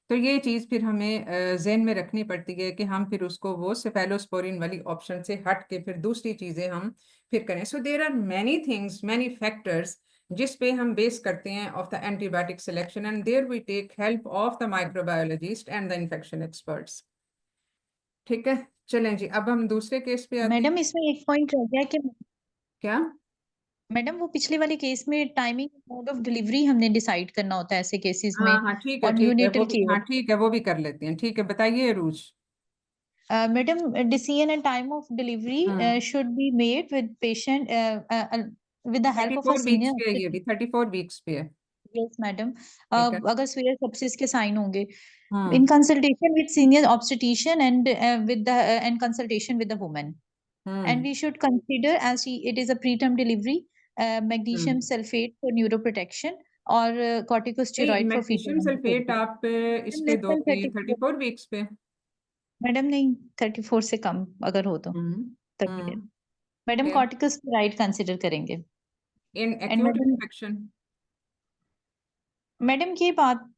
B: तो ये चीज़ फिर हमें ज़हन में रखनी पड़ती है कि हम फिर उसको वो सेफेलोस्पोरिन वाली ऑप्शन से हट के फिर दूसरी चीज़ें हम फिर करें। So there are many things, many factors जिस पे हम बेस करते हैं of the antibiotic selection, and there we take help of the microbiologist and the infection experts. ठीक है, चलें जी, अब हम दूसरे केस पे आते हैं।
A: मैडम इसमें एक पॉइंट रह गया कि
B: क्या
A: मैडम वो पिछले वाले केस में टाइमिंग मोड ऑफ डिलीवरी हमने डिसाइड करना होता है ऐसे केसेस में
B: हाँ ठीक है
A: और
B: ठीक है, वो
A: न्यूनेटल
B: भी हाँ
A: केयर।
B: ठीक है, वो भी कर लेते हैं। ठीक है, बताइए रूज।
A: Madam decision and time of delivery should be made with patient with the help of a
B: 34 weeks
A: senior
B: पे है, ये भी 34 वीक्स पे है।
A: yes madam
B: ठीक है।
A: अगर severe sepsis के साइन होंगे
B: हाँ
A: in consultation with senior obstetrician and with the and consultation with the woman and we should consider as it is a preterm delivery magnesium sulfate for neuroprotection और
B: नहीं,
A: corticosteroid for fetal
B: magnesium sulphate आप इस पे
A: less
B: दो
A: than
B: 34 weeks पे।
A: Madam नहीं 34 से कम अगर हो तो
B: हम्म
A: 30 मैडम
B: फिर
A: कॉर्टिकोस्टेरॉइड कंसिडर करेंगे
B: in
A: and
B: acute
A: madam
B: infection,
A: madam ये बात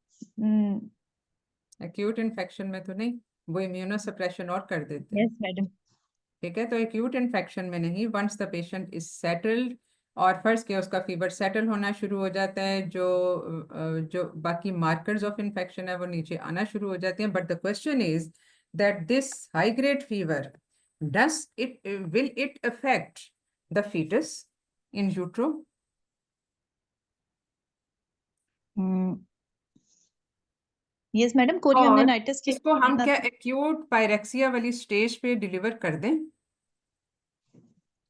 B: एक्यूट इन्फेक्शन में तो नहीं, वो इम्यूनो सप्रेशन और कर देते हैं।
A: यस मैडम
B: ठीक है, तो एक्यूट इन्फेक्शन में नहीं, once the patient is settled और फर्स्ट के उसका फीवर सेटल होना शुरू हो जाता है, जो बाकी मार्कर्स ऑफ इन्फेक्शन है वो नीचे आना शुरू हो जाते हैं। But the question is that this high grade fever does it will it affect the foetus in utero?
A: Yes madam कोरिया
B: और
A: अम्नियोनाइटिस के
B: इसको हम क्या एक्यूट पायरेक्सिया वाली स्टेज पे डिलीवर कर दें?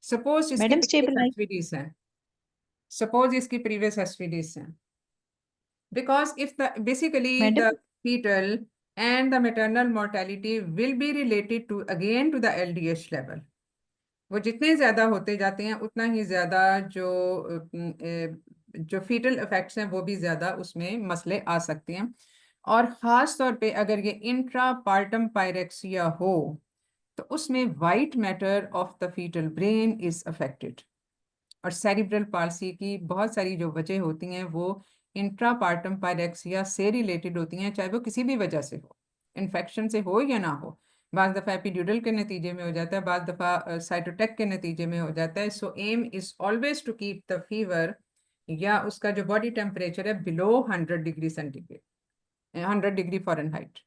B: सपोज इसके
A: मैडम
B: प्रीवियस
A: स्टेबलाइज
B: एसवीडीज हैं, सपोज इसकी प्रीवियस एसवीडीज हैं, because if the basically
A: madam
B: the fetal and the maternal mortality will be related to again to the LDH level, वो जितने ज्यादा होते जाते हैं उतना ही ज्यादा जो फीटल इफेक्ट्स हैं वो भी ज्यादा उसमें मसले आ सकते हैं। और खास तौर पे अगर ये इंट्रा पार्टम पायरेक्सिया हो तो उसमें white matter of the foetal brain is affected. और सेरिब्रल पाल्सी की बहुत सारी जो वजह होती हैं वो इंट्रापार्टम पायरेक्सिया से रिलेटेड होती हैं, चाहे वो किसी भी वजह से हो, इन्फेक्शन से हो या ना हो। बाज़ दफ़ा एपिड्यूरल के नतीजे में हो जाता है, बाज़ दफ़ा साइटोटेक के नतीजे में हो जाता है। So aim is always to keep the fever या उसका जो बॉडी टेम्परेचर है below 100 degree centigrade, 100 degree Fahrenheit,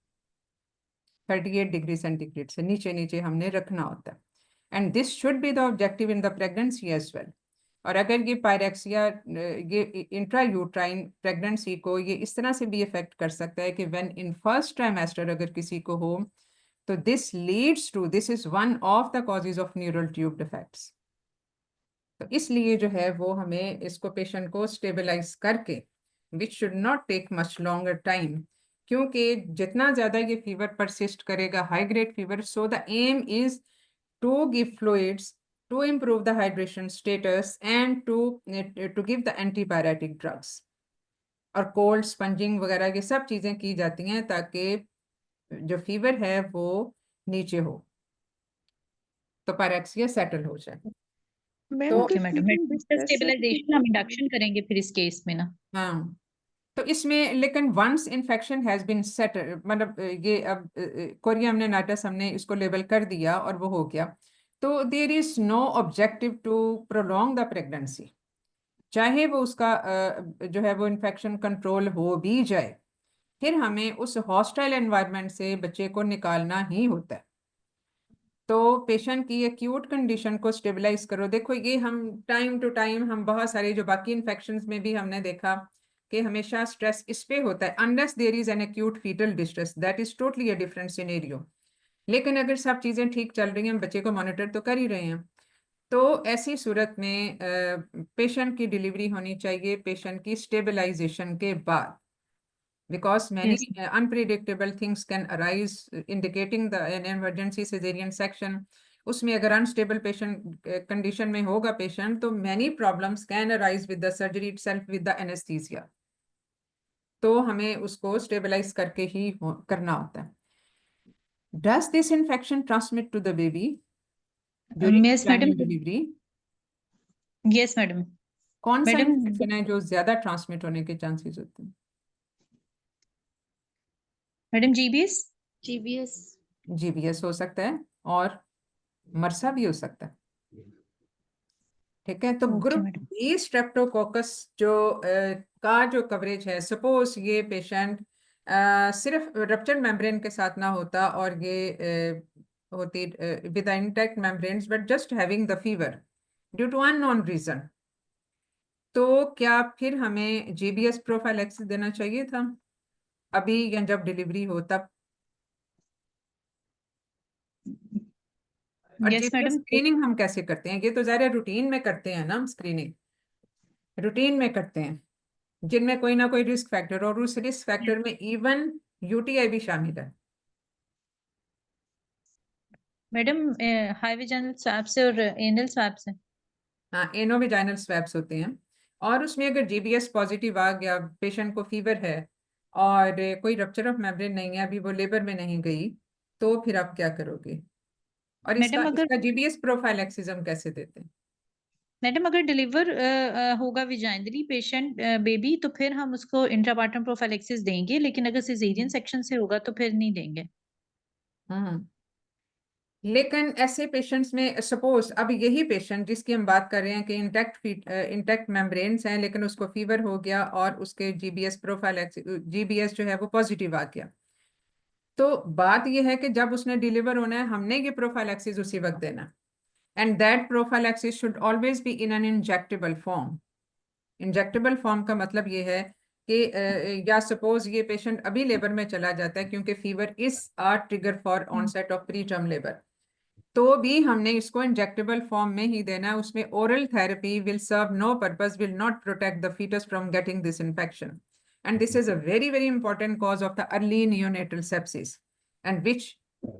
B: 38 degree centigrade से नीचे नीचे हमने रखना होता है। And this should be the objective in the pregnancy as well. और अगर ये पायरेक्सिया ये इंट्रा यूट्राइन प्रेगनेंसी को ये इस तरह से भी इफेक्ट कर सकता है कि व्हेन इन फर्स्ट ट्राइमेस्टर अगर किसी को हो तो this leads to, this is one of the causes of neural tube defects. तो इसलिए जो है वो हमें इसको पेशेंट को स्टेबलाइज करके, which should not take much longer time, क्योंकि जितना ज्यादा ये फीवर परसिस्ट करेगा high grade fever, so the aim is to give fluids, to improve the hydration status and to give the antibiotic drugs। और cold spongin वगैरह ये सब चीजें की जाती हैं ताकि जो फीवर है वो नीचे हो, तो पायरेक्सिया सेटल हो जाए।
D: मैम
A: ओके
D: कुछ
A: मैडम
D: फीटल
A: मैडम इसका
D: डिस्ट्रेस से
A: स्टेबलाइजेशन हम इंडक्शन करेंगे फिर इस केस में ना।
B: हाँ, तो इसमें लेकिन once infection has been settle, मतलब ये अब कोरिया अम्नियोनाइटिस हमने इसको लेबल कर दिया और वो हो गया, तो there is no objective to prolong the pregnancy. चाहे वो उसका जो है वो इन्फेक्शन कंट्रोल हो भी जाए, फिर हमें उस हॉस्टाइल एनवायरनमेंट से बच्चे को निकालना ही होता है। तो पेशेंट की एक्यूट कंडीशन को स्टेबलाइज करो। देखो ये हम टाइम टू टाइम हम बहुत सारे जो बाकी इन्फेक्शंस में भी हमने देखा कि हमेशा स्ट्रेस इस पे होता है, unless there is an acute foetal distress, that is totally a different scenario. लेकिन अगर सब चीज़ें ठीक चल रही हैं, बच्चे को मॉनिटर तो कर ही रहे हैं, तो ऐसी सूरत में पेशेंट की डिलीवरी होनी चाहिए पेशेंट की स्टेबलाइजेशन के बाद, because many
A: yes
B: unpredictable things can arise indicating the an emergency cesarean section। उसमें अगर अनस्टेबल पेशेंट कंडीशन में होगा पेशेंट तो many problems can arise with the surgery itself with the anesthesia। तो हमें उसको स्टेबलाइज करके ही करना होता है। Does this infection transmit to the baby? During
A: Yes, madam.
B: vaginal delivery
A: Yes, madam.
B: कौन सा
A: Madam,
B: इन्फेक्शन है जो ज्यादा ट्रांसमिट होने के चांसेस होते हैं?
A: madam, GBS.
C: GBS.
B: जीबीएस हो सकता है और मरसा भी हो सकता है। ठीक है, तो
A: Okay,
B: group
A: madam.
B: B streptococcus का जो कवरेज है, सपोज ये पेशेंट सिर्फ रप्चर्ड मेम्ब्रेन के साथ ना होता और ये होती with intact membranes but just having the fever due to unknown reason, तो क्या फिर हमें जीबीएस प्रोफाइलैक्सिस देना चाहिए था अभी या जब डिलीवरी हो तब? और
A: Yes,
B: जीबीएस
A: madam.
B: स्क्रीनिंग हम कैसे करते हैं? ये तो ज़्यादा रूटीन में करते हैं ना, हम स्क्रीनिंग रूटीन में करते हैं जिनमें कोई ना कोई रिस्क फैक्टर, और उस रिस्क फैक्टर में इवन यूटीआई भी शामिल है।
A: मैडम, हाई विजाइनल स्वैब से और एनल स्वैब से।
B: हाँ, एनोवेजाइनल स्वैब्स होते हैं, और उसमें अगर जीबीएस पॉजिटिव आ गया, पेशेंट को फीवर है और कोई रप्चर ऑफ मेम्ब्रेन नहीं है, अभी वो लेबर में नहीं गई, तो फिर आप क्या करोगे? और
A: मैडम अगर
B: इसका जीबीएस प्रोफाइलैक्सिस हम कैसे देते हैं?
A: मैडम अगर डिलीवर होगा विजाइनली पेशेंट बेबी, तो फिर हम उसको इंट्रापार्टम प्रोफाइलेक्सिस देंगे, लेकिन अगर सिजेरियन सेक्शन से होगा तो फिर नहीं देंगे।
B: लेकिन ऐसे पेशेंट्स में सपोज अब यही पेशेंट जिसकी हम बात कर रहे हैं कि इंटैक्ट मेम्ब्रेन्स हैं लेकिन उसको फीवर हो गया और उसके जीबीएस जो है वो पॉजिटिव आ गया, तो बात यह है कि जब उसने डिलीवर होना है हमने ये प्रोफाइलैक्सिस उसी वक्त देना, and that prophylaxis should always be in an injectable form. Injectable form का मतलब ये है कि या सपोज ये पेशेंट अभी लेबर में चला जाता है क्योंकि fever is a trigger for onset of preterm labour, तो भी हमने इसको इंजेक्टेबल फॉर्म में ही देना है। उसमें oral therapy will serve no purpose, will not protect the fetus from getting this infection, and this is a very very important cause of the early neonatal sepsis, and which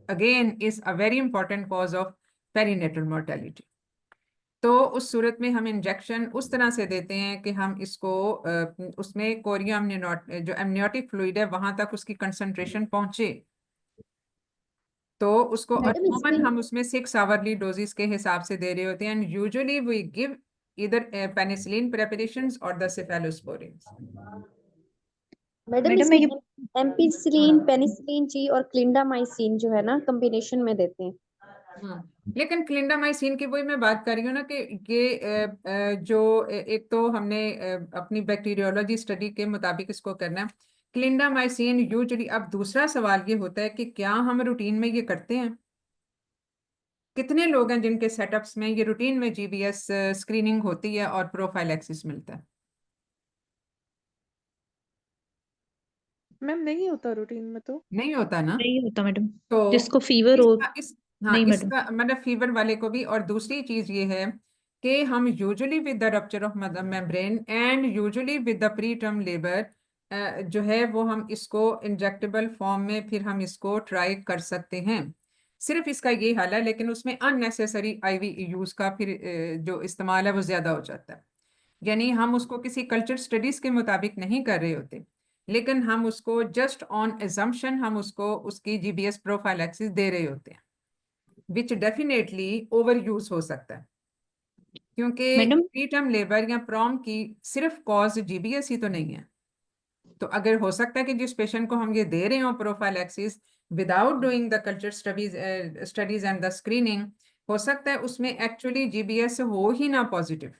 B: again is a very important cause of perinatal mortality. तो उस सूरत में हम injection उस तरह से देते हैं कि हम इसको उसमें कोरिया जो एमनियोटिक फ्लूइड है वहां तक उसकी कंसंट्रेशन पहुंचे, तो उसको
C: मैडम
B: अमूमन
C: इसमें
B: हम उसमें 6 आवरली डोजेस के हिसाब से दे रहे होते हैं, and usually we give either penicillin preparations or the cephalosporins.
C: Madam
A: madam
C: इसमें
A: ये
C: एम्पिसिलिन, पेनिसिलिन जी और क्लिंडामाइसिन जो है ना कॉम्बिनेशन में देते हैं।
B: लेकिन क्लिंडामाइसिन की वही मैं बात कर रही हूँ ना कि ये जो एक तो हमने अपनी बैक्टीरियोलॉजी स्टडी के मुताबिक इसको करना है क्लिंडामाइसिन यूजुअली। अब दूसरा सवाल ये होता है कि क्या हम रूटीन में ये करते हैं? कितने लोग हैं जिनके सेटअप्स में ये रूटीन में जीबीएस स्क्रीनिंग होती है और प्रोफाइलैक्सिस मिलता है?
G: मैम नहीं होता रूटीन में तो।
B: नहीं होता ना?
A: नहीं होता मैडम,
B: तो
A: जिसको फीवर हो।
B: हाँ,
A: नहीं मैडम।
B: इसका मतलब फीवर वाले को भी। और दूसरी चीज ये है कि हम usually with the rupture of mother membrane and usually with the pre term labour जो है वो हम इसको इंजेक्टेबल फॉर्म में फिर हम इसको ट्राई कर सकते हैं। सिर्फ इसका ये हाल है, लेकिन उसमें अननेसेसरी आईवी यूज का फिर जो इस्तेमाल है वो ज्यादा हो जाता है। यानी हम उसको किसी कल्चर स्टडीज के मुताबिक नहीं कर रहे होते, लेकिन हम उसको जस्ट ऑन एजम्पशन हम उसको उसकी जीबीएस प्रोफाइलैक्सिस दे रहे होते हैं, विच डेफिनेटली ओवर यूज हो सकता है, क्योंकि
A: मैडम
B: प्री टर्म लेबर या प्रॉम की सिर्फ कॉज जीबीएस ही तो नहीं है। तो अगर हो सकता है कि जिस पेशेंट को हम ये दे रहे हो prophylaxis without doing the culture studies and the screening, हो सकता है उसमें एक्चुअली जीबीएस हो ही ना पॉजिटिव,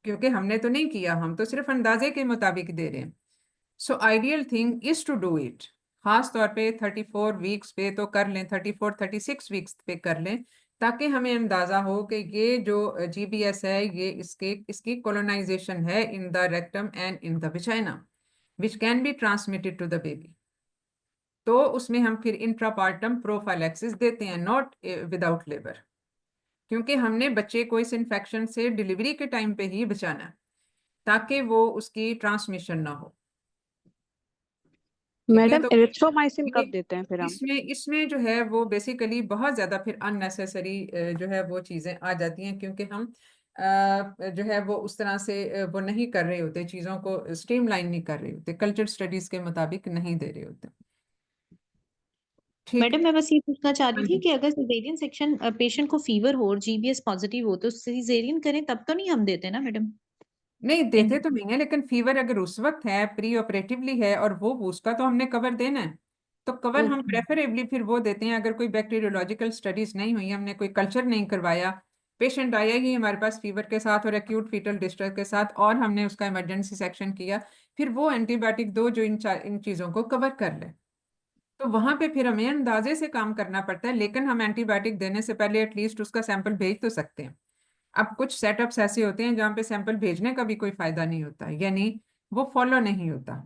B: क्योंकि हमने तो नहीं किया, हम तो सिर्फ अंदाजे के मुताबिक दे रहे हैं। So ideal thing is to do it, खास तौर पे 34 वीक्स पे तो कर लें, 34-36 वीक्स पे कर लें, ताकि हमें अंदाजा हो कि ये जो जीबीएस है ये इसकी कोलोनाइजेशन है in the rectum and in the vagina which can be transmitted to the baby. तो उसमें हम फिर इंट्रापार्टम प्रोफाइलैक्सिस देते हैं, नॉट विदाउट लेबर, क्योंकि हमने बच्चे को इस इन्फेक्शन से डिलीवरी के टाइम पे ही बचाना है ताकि वो उसकी ट्रांसमिशन ना हो। ठीक है,
H: मैडम
B: तो
H: एरिथ्रोमाइसिन
B: ये
H: कब देते हैं फिर हम?
B: इसमें जो है वो बेसिकली बहुत ज्यादा फिर अननेसेसरी जो है वो चीजें आ जाती हैं, क्योंकि हम जो है वो उस तरह से वो नहीं कर रहे होते, चीजों को स्ट्रीमलाइन नहीं कर रहे होते, कल्चर स्टडीज के मुताबिक नहीं दे रहे होते। ठीक
A: मैडम मैं बस ये पूछना चाह रही
B: हाँ
A: थी
B: जी।
A: कि अगर सिजेरियन सेक्शन पेशेंट को फीवर हो और जीबीएस पॉजिटिव हो तो सिजेरियन करें तब तो नहीं हम देते ना मैडम?
B: नहीं देते तो नहीं है, लेकिन फीवर अगर उस वक्त है, प्री ऑपरेटिवली है, और वो उसका तो हमने कवर देना है, तो कवर हम
A: ओके
B: प्रेफरेबली फिर वो देते हैं। अगर कोई बैक्टीरियोलॉजिकल स्टडीज नहीं हुई, हमने कोई कल्चर नहीं करवाया, पेशेंट आया ही हमारे पास फीवर के साथ और एक्यूट फीटल डिस्ट्रेस के साथ, और हमने उसका इमरजेंसी सेक्शन किया, फिर वो एंटीबायोटिक दो जो इन चीज़ों को कवर कर ले, तो वहां पे फिर हमें अंदाजे से काम करना पड़ता है। लेकिन हम एंटीबायोटिक देने से पहले एटलीस्ट उसका सैंपल भेज तो सकते हैं। अब कुछ सेटअप्स ऐसे होते हैं जहाँ पे सैंपल भेजने का भी कोई फायदा नहीं होता, यानी वो फॉलो नहीं होता,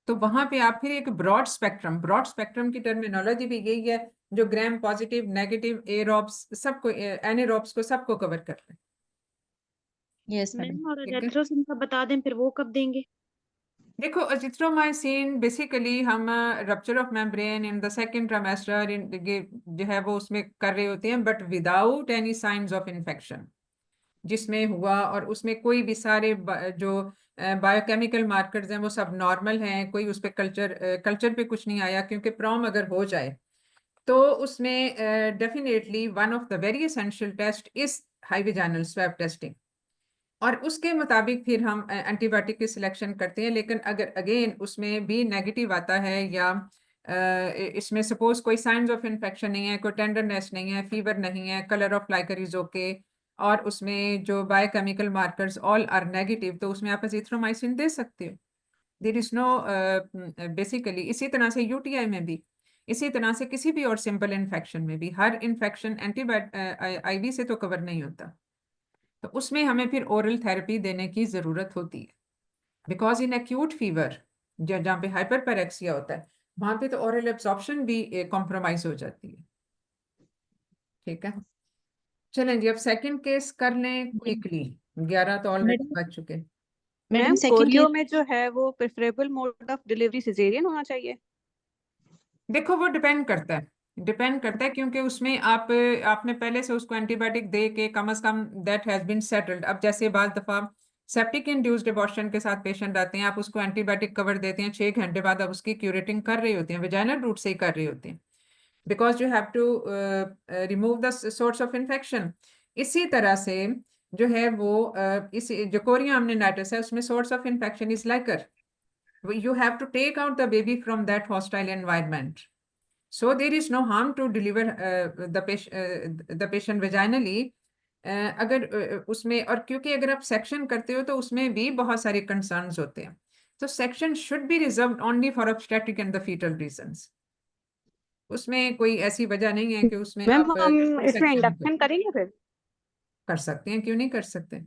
B: तो वहां पे आप फिर एक ब्रॉड स्पेक्ट्रम की टर्मिनोलॉजी भी यही है, जो ग्राम पॉजिटिव, नेगेटिव, एरोब्स सबको, एनेरोब्स को सबको कवर कर ले।
A: Yes madam.
F: मैम और
B: ठीक है,
F: अजेथ्रोसिन का बता दें फिर वो कब देंगे?
B: देखो अजिथ्रोमाइसिन बेसिकली हम rupture of membrane in the second trimester जो है वो उसमें कर रहे होते हैं, but without any science of infection, जिसमें हुआ और उसमें कोई भी सारे जो बायोकेमिकल मार्कर्स हैं वो सब नॉर्मल हैं, कोई उस पर कल्चर पे कुछ नहीं आया, क्योंकि प्रॉम अगर हो जाए तो उसमें definitely one of the very essential test is high vaginal swab testing, और उसके मुताबिक फिर हम एंटीबायोटिक की सिलेक्शन करते हैं। लेकिन अगर अगेन उसमें भी नेगेटिव आता है, या इसमें सपोज कोई साइंस ऑफ इन्फेक्शन नहीं है, कोई टेंडरनेस नहीं है, फीवर नहीं है, colour of liquor is okay, और उसमें जो biochemical markers all are negative, तो उसमें आप एजिथ्रोमाइसिन दे सकते हो। देयर इज नो बेसिकली इसी तरह से यूटीआई में भी, इसी तरह से किसी भी और सिंपल इन्फेक्शन में भी, हर इन्फेक्शन एंटीबायोटिक आईवी से तो कवर नहीं होता, तो उसमें हमें फिर ओरल थेरेपी देने की जरूरत होती है। बिकॉज इन एक्यूट फीवर जहाँ पे हाइपरपेरेक्सिया होता है, वहां पे तो ओरल एब्जॉर्प्शन भी कॉम्प्रोमाइज हो जाती है। ठीक है, चलें जी, अब सेकंड केस कर लें क्विकली, 11 तो ऑलरेडी
A: मैडम
B: बज चुके।
A: Madam
G: ma'am
A: second
G: chorio
A: case
G: में जो है वो preferable mode of delivery caesarean होना चाहिए।
B: देखो वो डिपेंड करता है क्योंकि उसमें आपने पहले से उसको एंटीबायोटिक दे के कम से कम दैट हैज बीन सेटल्ड। अब जैसे बात दफा सेप्टिक इंड्यूस्ड एबॉर्शन के साथ पेशेंट आते हैं, आप उसको एंटीबायोटिक कवर देते हैं, 6 घंटे बाद आप उसकी क्यूरेटिंग कर रही होती हैं, वेजाइनल रूट से ही कर रही होती हैं, because you have to remove the source of infection. इसी तरह से जो है वो इस जो कोरिया amnionitis है उसमें source of infection is Likert, you have to take out the baby from that hostile environment. So there is no harm to deliver the patient vaginally. अगर उसमें, और क्योंकि अगर आप सेक्शन करते हो तो उसमें भी बहुत सारे कंसर्न्स होते हैं, तो section should be reserved only for obstetric and the fetal reasons. उसमें कोई ऐसी वजह नहीं है कि उसमें
G: मैम
B: आप
G: हम इसमें
B: सेक्शन
G: इंडक्शन करेंगे फिर?
B: कर सकते हैं, क्यों नहीं कर सकते।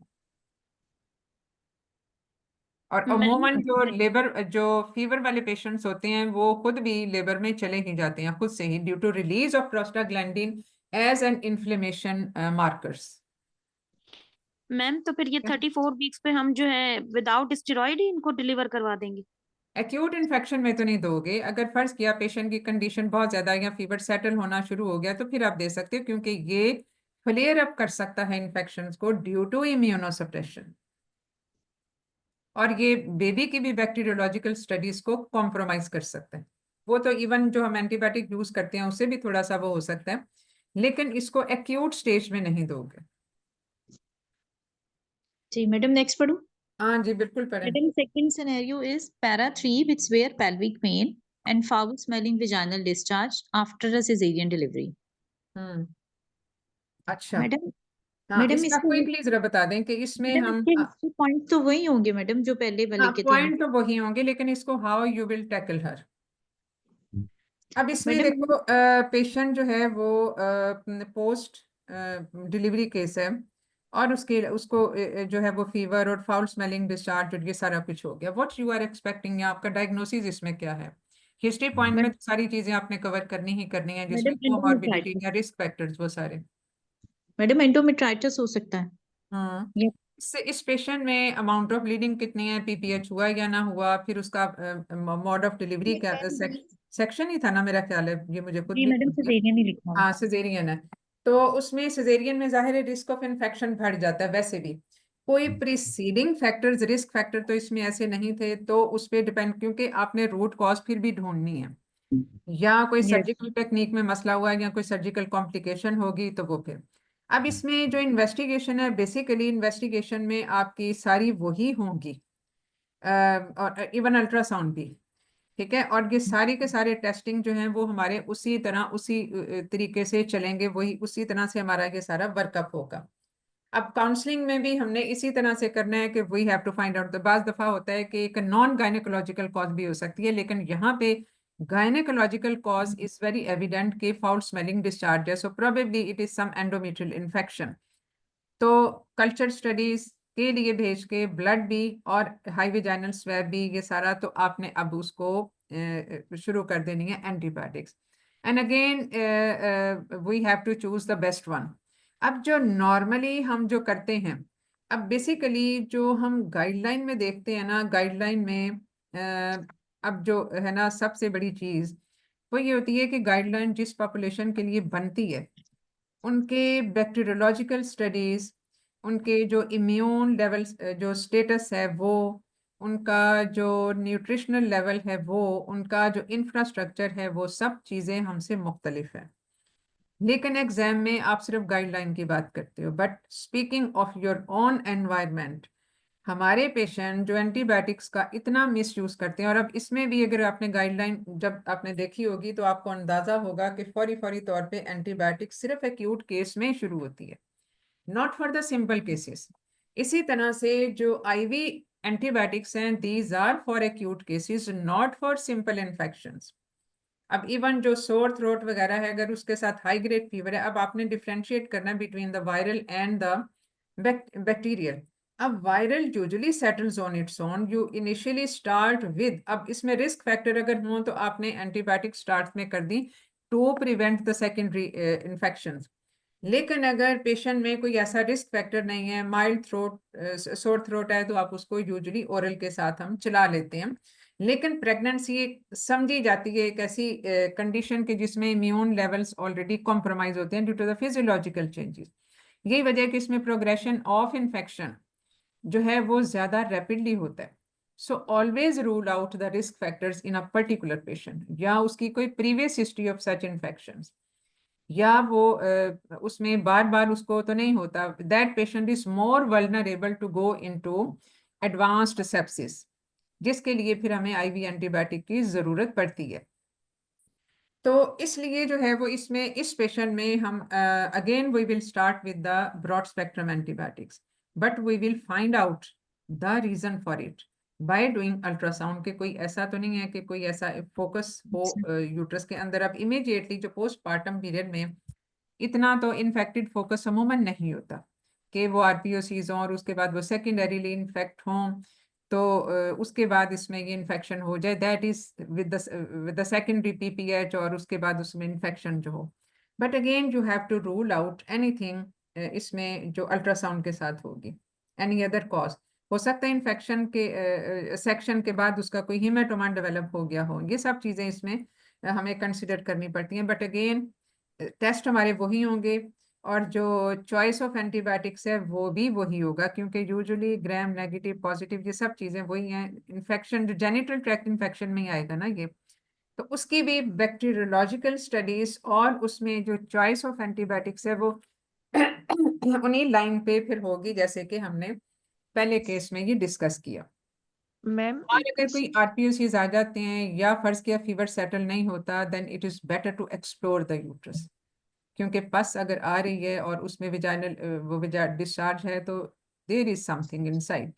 B: और
A: मैडम
B: अमूमन जो लेबर जो फीवर वाले पेशेंट्स होते हैं वो खुद भी लेबर में चले ही जाते हैं खुद से ही, due to release of prostaglandin as an inflammation markers.
F: Ma'am तो फिर ये 34 वीक्स पे हम जो है विदाउट स्टेरॉइड ही इनको डिलीवर करवा देंगे?
B: एक्यूट इन्फेक्शन में तो नहीं दोगे, अगर फर्ज किया पेशेंट की कंडीशन बहुत ज्यादा या फीवर सेटल होना शुरू हो गया तो फिर आप दे सकते हो, क्योंकि ये फ्लेयर अप कर सकता है इन्फेक्शन को ड्यू टू इम्यूनोसप्रेशन, और ये बेबी की भी बैक्टीरियोलॉजिकल स्टडीज को कॉम्प्रोमाइज कर सकते हैं। वो तो इवन जो हम एंटीबायोटिक यूज करते हैं उससे भी थोड़ा सा वो हो सकता है, लेकिन इसको एक्यूट स्टेज में नहीं दोगे।
A: जी मैडम नेक्स्ट पढ़ूं?
B: हाँ जी बिल्कुल पढ़ें।
A: Madam, second scenario is para 3 with severe pelvic pain and foul smelling vaginal discharge after a cesarean delivery.
B: हम्म, अच्छा।
A: मैडम
B: हाँ,
A: मैडम
B: इसका
A: इसके
B: क्विकली जरा बता दें कि इसमें
A: मैडम
B: हम
A: इसके पॉइंट तो वही होंगे मैडम जो पहले वाले के थे।
B: पॉइंट तो वही होंगे, लेकिन इसको हाउ यू विल टैकल हर। अब इसमें
A: मैडम
B: देखो पेशेंट जो है वो पोस्ट डिलीवरी केस है, और उसको जो है वो फीवर और फाउल स्मेलिंग डिस्चार्ज और ये सारा कुछ हो गया। व्हाट यू आर एक्सपेक्टिंग, या आपका डायग्नोसिस इसमें क्या है? हिस्ट्री पॉइंट में तो सारी चीजें आपने कवर करनी ही करनी है, जिसमें
A: मैडम
B: कोमॉर्बिडिटी या रिस्क फैक्टर्स वो सारे।
A: मैडम एंडोमेट्राइटिस हो सकता है।
B: हाँ,
A: ये
B: इस पेशेंट में अमाउंट ऑफ ब्लीडिंग कितनी है, पीपीएच हुआ या ना हुआ, फिर उसका मोड ऑफ डिलीवरी का सेक्शन ही था ना मेरा ख्याल है, ये मुझे खुद
A: जी
B: भी
A: मैडम सिजेरियन ही लिखा हुआ
B: हाँ
A: है।
B: सिजेरियन है, तो उसमें सिजेरियन में जाहिर है रिस्क ऑफ इन्फेक्शन बढ़ जाता है। वैसे भी कोई प्रीसीडिंग फैक्टर्स, रिस्क फैक्टर तो इसमें ऐसे नहीं थे, तो उस पर डिपेंड, क्योंकि आपने रूट कॉज फिर भी ढूंढनी है। या कोई
G: Yes.
B: सर्जिकल टेक्निक में मसला हुआ है या कोई सर्जिकल कॉम्प्लिकेशन होगी तो वो फिर अब इसमें जो इन्वेस्टिगेशन है, बेसिकली इन्वेस्टिगेशन में आपकी सारी वही होंगी और इवन अल्ट्रासाउंड भी, ठीक है। और ये सारी के सारे टेस्टिंग जो हैं वो हमारे उसी तरह उसी तरीके से चलेंगे, वही उसी तरह से हमारा ये सारा वर्कअप होगा। अब काउंसलिंग में भी हमने इसी तरह से करना है कि we have to find out. तो बाज दफा होता है कि एक नॉन गायनेकोलॉजिकल कॉज भी हो सकती है, लेकिन यहाँ पे gynaecological cause is very evident कि फाउल स्मेलिंग डिस्चार्ज है, so probably it is some endometrial infection. तो कल्चर स्टडीज के लिए भेज के ब्लड भी और हाई वेजाइनल स्वैब भी, ये सारा तो आपने अब उसको शुरू कर देनी है antibiotics. And again we have to choose the best one. अब जो नॉर्मली हम जो करते हैं, अब बेसिकली जो हम गाइडलाइन में देखते हैं ना, गाइडलाइन में अब जो है ना सबसे बड़ी चीज वो ये होती है कि गाइडलाइन जिस पॉपुलेशन के लिए बनती है उनके बैक्टीरियोलॉजिकल स्टडीज, उनके जो इम्यून लेवल जो स्टेटस है वो, उनका जो न्यूट्रिशनल लेवल है वो, उनका जो इंफ्रास्ट्रक्चर है वो सब चीज़ें हमसे मुख्तलिफ है। लेकिन एग्जाम में आप सिर्फ गाइडलाइन की बात करते हो, but speaking of your own environment, हमारे पेशेंट जो एंटीबायोटिक्स का इतना मिसयूज करते हैं, और अब इसमें भी अगर आपने गाइडलाइन जब आपने देखी होगी तो आपको अंदाजा होगा कि फौरी तौर पे एंटीबायोटिक सिर्फ एक्यूट केस में शुरू होती है, not for the simple cases. इसी तरह से जो आईवी एंटीबायोटिक्स हैं, these are for acute cases, not for simple infections. अब इवन जो सोर थ्रोट वगैरह है, अगर उसके साथ हाई ग्रेड फीवर है, अब आपने डिफ्रेंशिएट करना between the viral and the bacterial. अब viral usually settles on its own, you initially start with, अब इसमें रिस्क फैक्टर अगर हो तो आपने एंटीबायोटिक स्टार्ट में कर दी to prevent the secondary infection. लेकिन अगर पेशेंट में कोई ऐसा रिस्क फैक्टर नहीं है, माइल्ड सोर थ्रोट है, तो आप उसको यूजुअली ओरल के साथ हम चला लेते हैं। लेकिन प्रेगनेंसी समझी जाती है एक ऐसी कंडीशन के जिसमें इम्यून लेवल्स ऑलरेडी कॉम्प्रोमाइज होते हैं due to the physiological changes. यही वजह है कि इसमें प्रोग्रेशन ऑफ इन्फेक्शन जो है वो ज्यादा रैपिडली होता है। So always rule out the risk factors in a particular patient, या उसकी कोई previous history of such infections, या वो उसमें बार बार उसको तो नहीं होता, that patient is more vulnerable to go into advanced sepsis, जिसके लिए फिर हमें आईवी एंटीबायोटिक की जरूरत पड़ती है। तो इसलिए जो है वो इसमें इस पेशेंट में हम again we will start with the broad spectrum antibiotics, but we will find out the reason for it by doing ultrasound. के कोई ऐसा तो नहीं है कि कोई ऐसा फोकस हो यूट्रस के अंदर। अब इमीडिएटली जो पोस्टपार्टम पीरियड में इतना तो इन्फेक्टेड फोकस अमूमन नहीं होता कि वो आरपीओसीज हों और उसके बाद वो सेकेंडरीली इन्फेक्ट हों, तो उसके बाद इसमें ये इन्फेक्शन हो जाए, that is with the secondary PPH, और उसके बाद उसमें इन्फेक्शन जो हो। But again you have to rule out anything इसमें जो अल्ट्रासाउंड के साथ होगी, एनी अदर कॉज। हो सकता है इन्फेक्शन के सेक्शन के बाद उसका कोई हीमेटोमा डेवलप हो गया हो, ये सब चीज़ें इसमें हमें कंसिडर करनी पड़ती हैं। बट अगेन टेस्ट हमारे वही होंगे और जो चॉइस ऑफ एंटीबायोटिक्स है वो भी वही होगा, क्योंकि यूजुअली ग्राम नेगेटिव पॉजिटिव ये सब चीजें वही हैं। इन्फेक्शन जो जेनिटल ट्रैक्ट इन्फेक्शन में ही आएगा ना ये, तो उसकी भी बैक्टीरियोलॉजिकल स्टडीज और उसमें जो चॉइस ऑफ एंटीबायोटिक्स है वो उन्हीं लाइन पे फिर होगी, जैसे कि हमने पहले केस में ये डिस्कस किया।
H: मैम
B: और अगर कोई आरपीओसीज आ जाते हैं या फर्ज किया फीवर सेटल नहीं होता, then it is better to explore the uterus, क्योंकि पस अगर आ रही है और उसमें विजाइनल वो डिस्चार्ज है तो देयर इज समथिंग इनसाइड,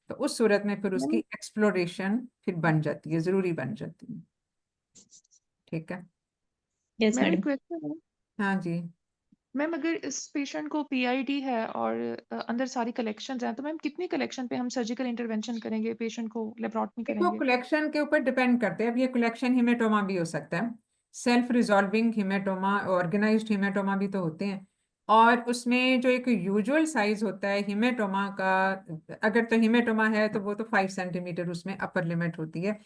B: तो उस सूरत में फिर उसकी एक्सप्लोरेशन फिर बन जाती है, जरूरी बन जाती है। ठीक है,
A: यस
H: मैम
A: मैडम।
H: क्वेश्चन है
B: हाँ जी।
H: मैम, अगर इस पेशेंट को पीआईडी है और अंदर सारी कलेक्शंस हैं, तो मैम कितनी कलेक्शन पे हम सर्जिकल इंटरवेंशन करेंगे, पेशेंट को लेप्रोटमी
B: देखो
H: करेंगे?
B: कलेक्शन के ऊपर डिपेंड करते हैं। अब ये कलेक्शन हिमेटोमा भी हो सकता है, self resolving haematoma, organised haematoma भी तो होते हैं। और उसमें जो एक यूजुअल साइज होता है हिमेटोमा का, अगर तो हिमेटोमा है तो वो तो 5 सेंटीमीटर उसमें अपर लिमिट होती है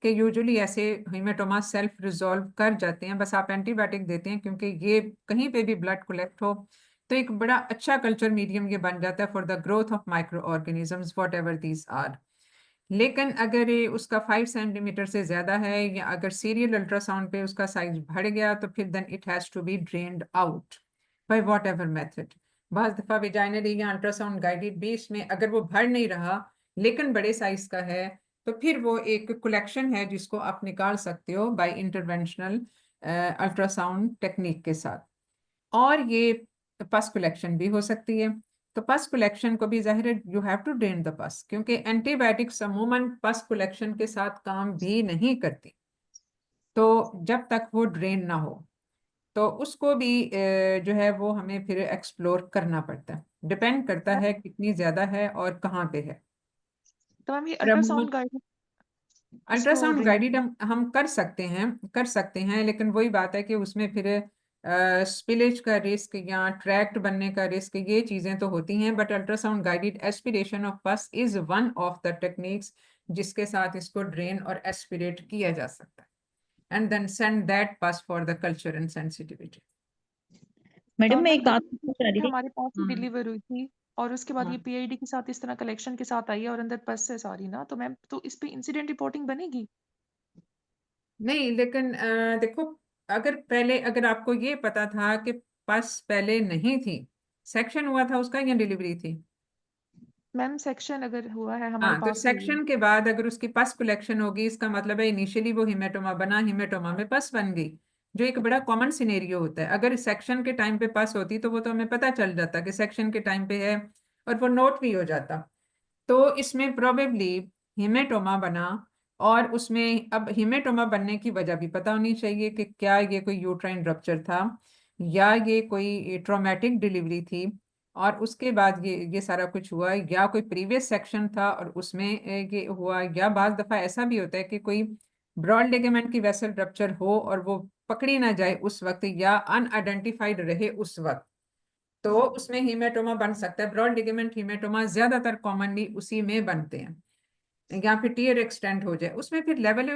B: कि यूजुअली ऐसे हिमेटोमा सेल्फ रिजॉल्व कर जाते हैं, बस आप एंटीबायोटिक देते हैं, क्योंकि ये कहीं पे भी ब्लड कलेक्ट हो तो एक बड़ा अच्छा कल्चर मीडियम ये बन जाता है for the growth of micro organisms whatever these are. लेकिन अगर ये उसका 5 सेंटीमीटर से ज्यादा है या अगर सीरियल अल्ट्रासाउंड पे उसका साइज बढ़ गया तो फिर then it has to be drained out by whatever method. बहुत दफा विजाइनली या अल्ट्रासाउंड गाइडेड भी इसमें अगर वो भर नहीं रहा लेकिन बड़े साइज का है तो फिर वो एक कलेक्शन है जिसको आप निकाल सकते हो बाय इंटरवेंशनल अल्ट्रासाउंड टेक्निक के साथ। और ये पस कलेक्शन भी हो सकती है। तो पस कलेक्शन को भी जाहिर है you have to drain the pus, क्योंकि एंटीबायोटिक्स अमूमन पस कलेक्शन के साथ काम भी नहीं करती तो जब तक वो ड्रेन ना हो। तो उसको भी जो है वो हमें फिर एक्सप्लोर करना पड़ता है, डिपेंड करता है कितनी ज्यादा है और कहाँ पे है।
H: तो मैम ये
B: और अमूमन
H: अल्ट्रासाउंड गाइड इसको
B: अल्ट्रासाउंड
H: ड्रेन
B: गाइडेड हम कर सकते हैं लेकिन वही बात है कि उसमें फिर स्पिलेज का रिस्क या ट्रैक्ट बनने का रिस्क ये चीजें तो होती हैं। But ultrasound guided aspiration of पस is one of the techniques जिसके साथ इसको ड्रेन और एस्पिरेट किया जा सकता है एंड देन सेंड दैट पस for the culture and sensitivity.
A: Madam मैं
H: मैम
A: एक बात पूछना चाह रही थी।
H: हमारे पास ही डिलीवर हुई थी और उसके बाद ये
B: हम्म।
H: पीआईडी के साथ इस तरह कलेक्शन के साथ आई है और अंदर पस है सारी ना, तो मैम तो इस पे इंसिडेंट रिपोर्टिंग बनेगी?
B: नहीं लेकिन देखो अगर आपको ये पता था कि पस पहले नहीं थी, सेक्शन हुआ था उसका या डिलीवरी थी?
H: मैम सेक्शन अगर हुआ है हमारे
B: हाँ, तो
H: पास हुई है।
B: सेक्शन के बाद अगर उसकी पस कलेक्शन होगी इसका मतलब है इनिशियली वो हिमेटोमा बना, हिमेटोमा में पस बन गई, जो एक बड़ा कॉमन सिनेरियो होता है। अगर सेक्शन के टाइम पे पस होती तो वो तो हमें पता चल जाता कि सेक्शन के टाइम पे है और वो नोट भी हो जाता। तो इसमें प्रोबेबली हिमेटोमा बना और उसमें अब हिमेटोमा बनने की वजह भी पता होनी चाहिए कि क्या ये कोई यूट्राइन रप्चर था या ये कोई ट्रॉमेटिक डिलीवरी थी और उसके बाद ये सारा कुछ हुआ, या कोई प्रीवियस सेक्शन था और उसमें ये हुआ, या बाज दफा ऐसा भी होता है कि कोई ब्रॉड लिगामेंट की वेसल रप्चर हो और वो पकड़ी ना जाए उस वक्त या अनआइडेंटिफाइड रहे उस वक्त, तो उसमें हीमेटोमा बन सकता है। ब्रॉड लिगामेंट हीमेटोमा ज्यादातर कॉमनली उसी में बनते हैं, या फिर टीयर एक्सटेंड हो जाए। उसमें फिर लेवल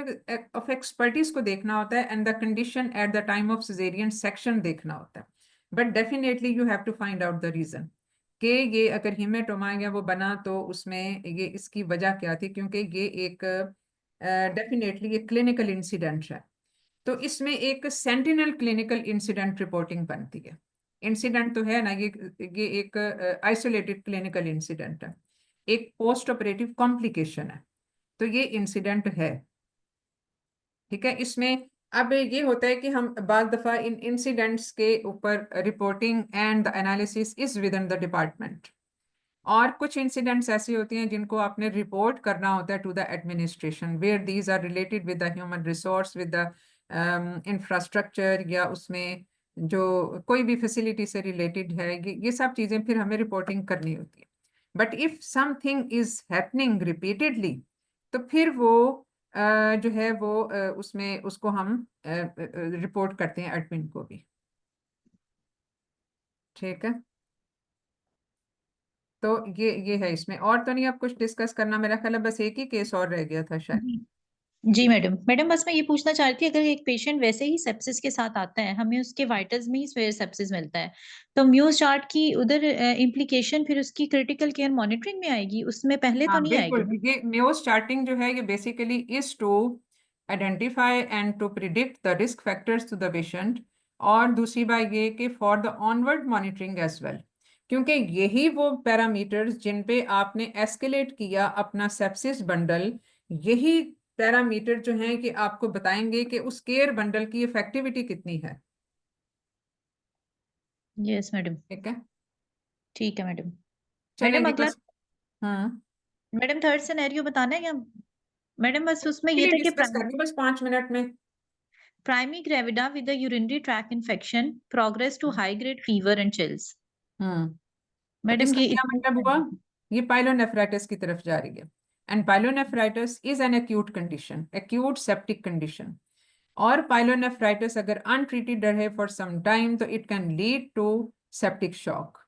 B: ऑफ एक्सपर्टीज को देखना होता है and the condition at the time of caesarean section देखना होता है। But definitely you have to find out the reason कि ये अगर हीमेटोमा या वो बना तो उसमें ये इसकी वजह क्या थी, क्योंकि ये एक डेफिनेटली ये क्लिनिकल इंसिडेंट है। तो इसमें एक सेंटिनल क्लिनिकल इंसिडेंट रिपोर्टिंग बनती है। इंसिडेंट तो है ना, ये एक आइसोलेटेड क्लिनिकल इंसिडेंट है, एक पोस्ट ऑपरेटिव कॉम्प्लिकेशन है, तो ये इंसिडेंट है। ठीक है, इसमें अब ये होता है कि हम बार दफा इन इंसिडेंट्स के ऊपर reporting and the analysis is with in the department, और कुछ इंसिडेंट्स ऐसी होती हैं जिनको आपने रिपोर्ट करना होता है to the administration where these are related with the human resource, with the infrastructure, या उसमें जो कोई भी फैसिलिटी से रिलेटेड है, ये सब चीज़ें फिर हमें रिपोर्टिंग करनी होती है। But if something is happening repeatedly तो फिर वो जो है वो उसमें उसको हम रिपोर्ट करते हैं एडमिन को भी। ठीक है, तो ये है इसमें। और तो नहीं आप कुछ डिस्कस करना? मेरा ख्याल है बस एक ही केस और रह गया था शायद।
A: जी मैडम। मैडम बस मैं ये पूछना चाह रही थी, अगर एक पेशेंट वैसे ही सेप्सिस के साथ आता है, हमें उसके वाइटल्स में ही सेप्सिस मिलता है, तो म्यूज चार्ट की उधर इम्प्लीकेशन फिर उसकी क्रिटिकल केयर मॉनिटरिंग में आएगी, उसमें पहले तो
B: हाँ
A: नहीं
B: बिल्कुल,
A: आएगी?
B: ये म्यूज स्टार्टिंग जो है ये basically is to identify and to predict the risk factors to the patient, और दूसरी बात ये कि for the onward monitoring as well, क्योंकि यही वो पैरामीटर्स जिन पे आपने एस्केलेट किया अपना सेप्सिस बंडल, यही पैरामीटर जो हैं कि आपको बताएंगे कि उस केयर बंडल की इफेक्टिविटी कितनी है।
A: Yes madam.
B: ठीक है,
A: ठीक है मैडम।
B: चलें
A: मैडम
B: जी
A: अगला,
B: बस। हाँ,
A: मैडम थर्ड सिनेरियो बताना है या? मैडम बस उसमें ये था कि
B: डिस्कस कर लो बस 5 मिनट में।
A: Primary gravida with urinary tract infection progress to high grade fever and chills।
B: तो
A: मैडम
B: इसका
A: ये
B: क्या मतलब हुआ? ये पाइलोनेफ्राइटिस की तरफ जा रही है, and pyelonephritis is an acute condition, acute septic condition. और पाइलोनेफ्राइटिस अगर अनट्रीटेड रहे फॉर सम टाइम तो it can lead to septic shock.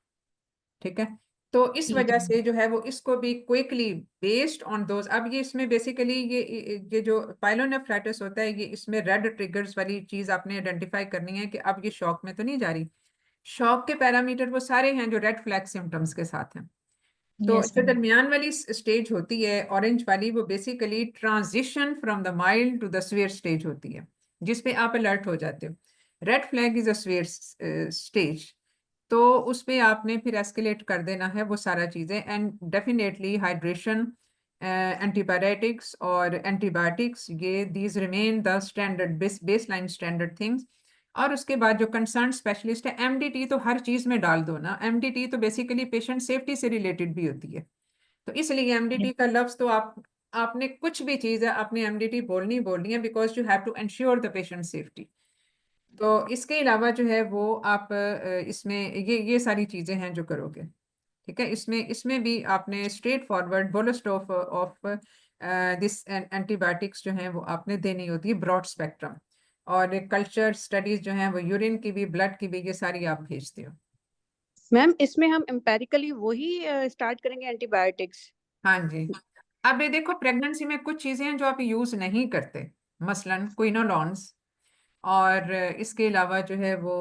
B: ठीक है, तो इस वजह से जो है वो इसको भी क्विकली बेस्ड ऑन दोज, अब ये इसमें बेसिकली ये जो पाइलोनेफ्राइटिस होता है ये इसमें रेड ट्रिगर्स वाली चीज आपने आइडेंटिफाई करनी है कि अब ये शॉक में तो नहीं जा रही। शॉक के पैरामीटर वो सारे हैं जो रेड फ्लैग सिम्टम्स के साथ हैं। तो
A: Yes,
B: जो
A: ma'am.
B: दरमियान वाली स्टेज होती है ऑरेंज वाली, वो basically transition from the mild to the severe stage होती है, जिसपे आप अलर्ट हो जाते हो। Red flag is a severe stage, तो उसपे आपने फिर एस्केलेट कर देना है वो सारा चीजें। एंड डेफिनेटली हाइड्रेशन, एंटीबायोटिक्स और एंटीबायोटिक्स, ये these remain the standard baseline standard things. और उसके बाद जो कंसर्न स्पेशलिस्ट है, एमडीटी तो हर चीज में डाल दो ना, एमडीटी तो बेसिकली पेशेंट सेफ्टी से रिलेटेड भी होती है, तो इसलिए एमडीटी का लफ्ज तो आपने कुछ भी चीज है आपने एमडीटी बोलनी है, because you have to ensure the patient safety. तो इसके अलावा जो है वो आप इसमें ये सारी चीजें हैं जो करोगे, ठीक है। इसमें भी आपने straightforward bolus of this antibiotics जो हैं वो आपने देनी होती है, ब्रॉड स्पेक्ट्रम। और कल्चर स्टडीज जो हैं वो यूरिन की भी, ब्लड की भी, ये सारी आप भेजते हो।
G: मैम इसमें हम एम्पेरिकली वही स्टार्ट करेंगे एंटीबायोटिक्स?
B: हाँ जी। अब ये देखो, प्रेगनेंसी में कुछ चीजें हैं जो आप यूज नहीं करते, मसलन क्विनोलॉन्स, और इसके अलावा जो है वो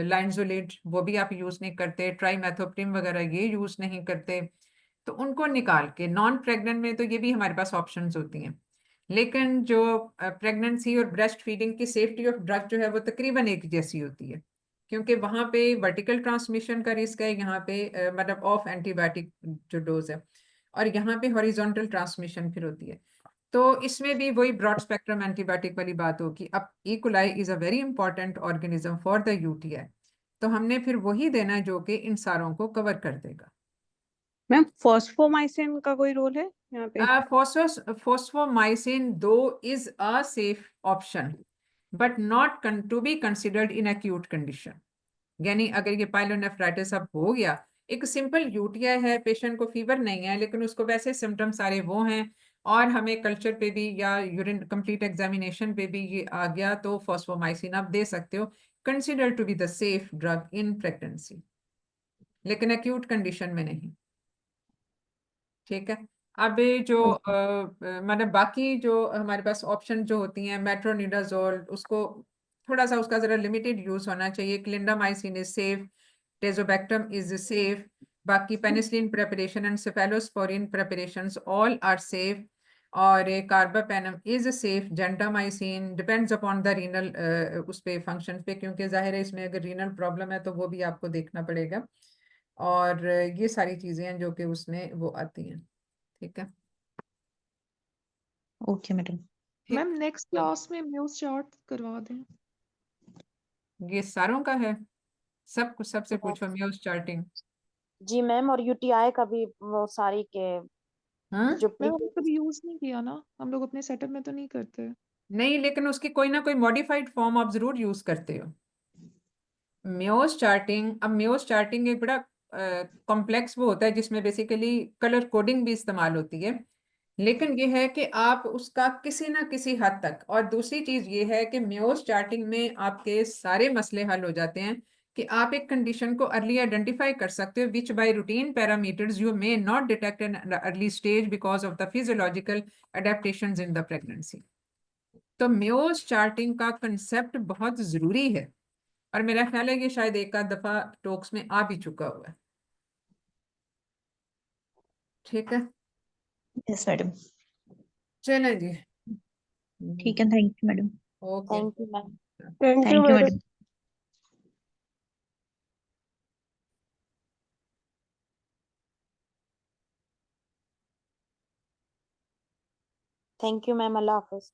B: लाइनजोलेट, वो भी आप यूज नहीं करते, ट्राइमेथोप्रिम वगैरह ये यूज नहीं करते, तो उनको निकाल के नॉन प्रेग्नेंट में तो ये भी हमारे पास ऑप्शंस होती हैं। लेकिन जो प्रेगनेंसी और ब्रेस्ट फीडिंग की सेफ्टी ऑफ ड्रग जो है वो तकरीबन एक जैसी होती है, क्योंकि वहाँ पे वर्टिकल ट्रांसमिशन का रिस्क है, यहाँ पे मतलब ऑफ एंटीबायोटिक जो डोज है, और यहाँ पे हॉरिजॉन्टल ट्रांसमिशन फिर होती है। तो इसमें भी वही ब्रॉड स्पेक्ट्रम एंटीबायोटिक वाली बात होगी। अब E coli is a very important organism for the UTI, तो हमने फिर वही देना है जो कि इन सारों को कवर कर देगा।
G: मैम फॉस्फोमाइसिन का कोई रोल है यहाँ पे?
B: Fosfomycin though is a safe option, but not to be considered in acute condition. यानी अगर ये पाइलोनेफ्राइटिस अब हो गया, एक सिंपल यूटीआई है, पेशेंट को फीवर नहीं है, लेकिन उसको वैसे सिम्टम सारे वो हैं, और हमें कल्चर पे भी या यूरिन कंप्लीट एग्जामिनेशन पे भी ये आ गया, तो फॉस्फोमाइसिन आप दे सकते हो, consider to be the safe drug in pregnancy, लेकिन एक्यूट कंडीशन में नहीं, ठीक है। अब ये जो मतलब बाकी जो हमारे पास ऑप्शन जो होती हैं, मेट्रोनिडाजोल, उसको थोड़ा सा उसका जरा लिमिटेड यूज होना चाहिए। Clindamycin is safe, tazobactam is safe, बाकी penicillin preparation and cephalosporin preparations all are safe, और carbapenem is safe. Gentamicin depends upon the renal उस पे फंक्शन पे, क्योंकि जाहिर है इसमें अगर रीनल प्रॉब्लम है तो वो भी आपको देखना पड़ेगा, और ये सारी चीजें हैं जो कि उसमें वो आती हैं, ठीक है।
A: Okay, madam.
H: Ma'am next class में म्यूज चार्ट करवा दें।
B: ये सारों का है, सब कुछ सबसे पूछो म्यूज चार्टिंग।
I: जी मैम, और यूटीआई का भी वो सारी के
B: हाँ
I: जो
H: मैम हमने कभी यूज नहीं किया ना, हम लोग अपने सेटअप में तो नहीं करते।
B: नहीं, लेकिन उसकी कोई ना कोई मॉडिफाइड फॉर्म आप जरूर यूज करते हो। म्यूज चार्टिंग, अब म्यूज चार्टिंग एक बड़ा कॉम्प्लेक्स वो होता है जिसमें बेसिकली कलर कोडिंग भी इस्तेमाल होती है, लेकिन ये है कि आप उसका किसी ना किसी हद तक, और दूसरी चीज ये है कि म्यूज चार्टिंग में आपके सारे मसले हल हो जाते हैं कि आप एक कंडीशन को अर्ली आइडेंटिफाई कर सकते हो, विच bye routine parameters you may not detect in early stage because of the physiological adaptations in the pregnancy. तो म्यूज चार्टिंग का कंसेप्ट बहुत जरूरी है, और मेरा ख्याल है कि शायद एक आध दफा टॉक्स में आ भी चुका हुआ है, ठीक है।
A: Yes, madam.
B: चलें जी,
A: ठीक है, thank you, madam.
B: Okay.
I: Thank you ma'am.
D: Thank you
A: Thank you,
D: madam.
A: madam.
I: Thank you ma'am, Allah Hafiz.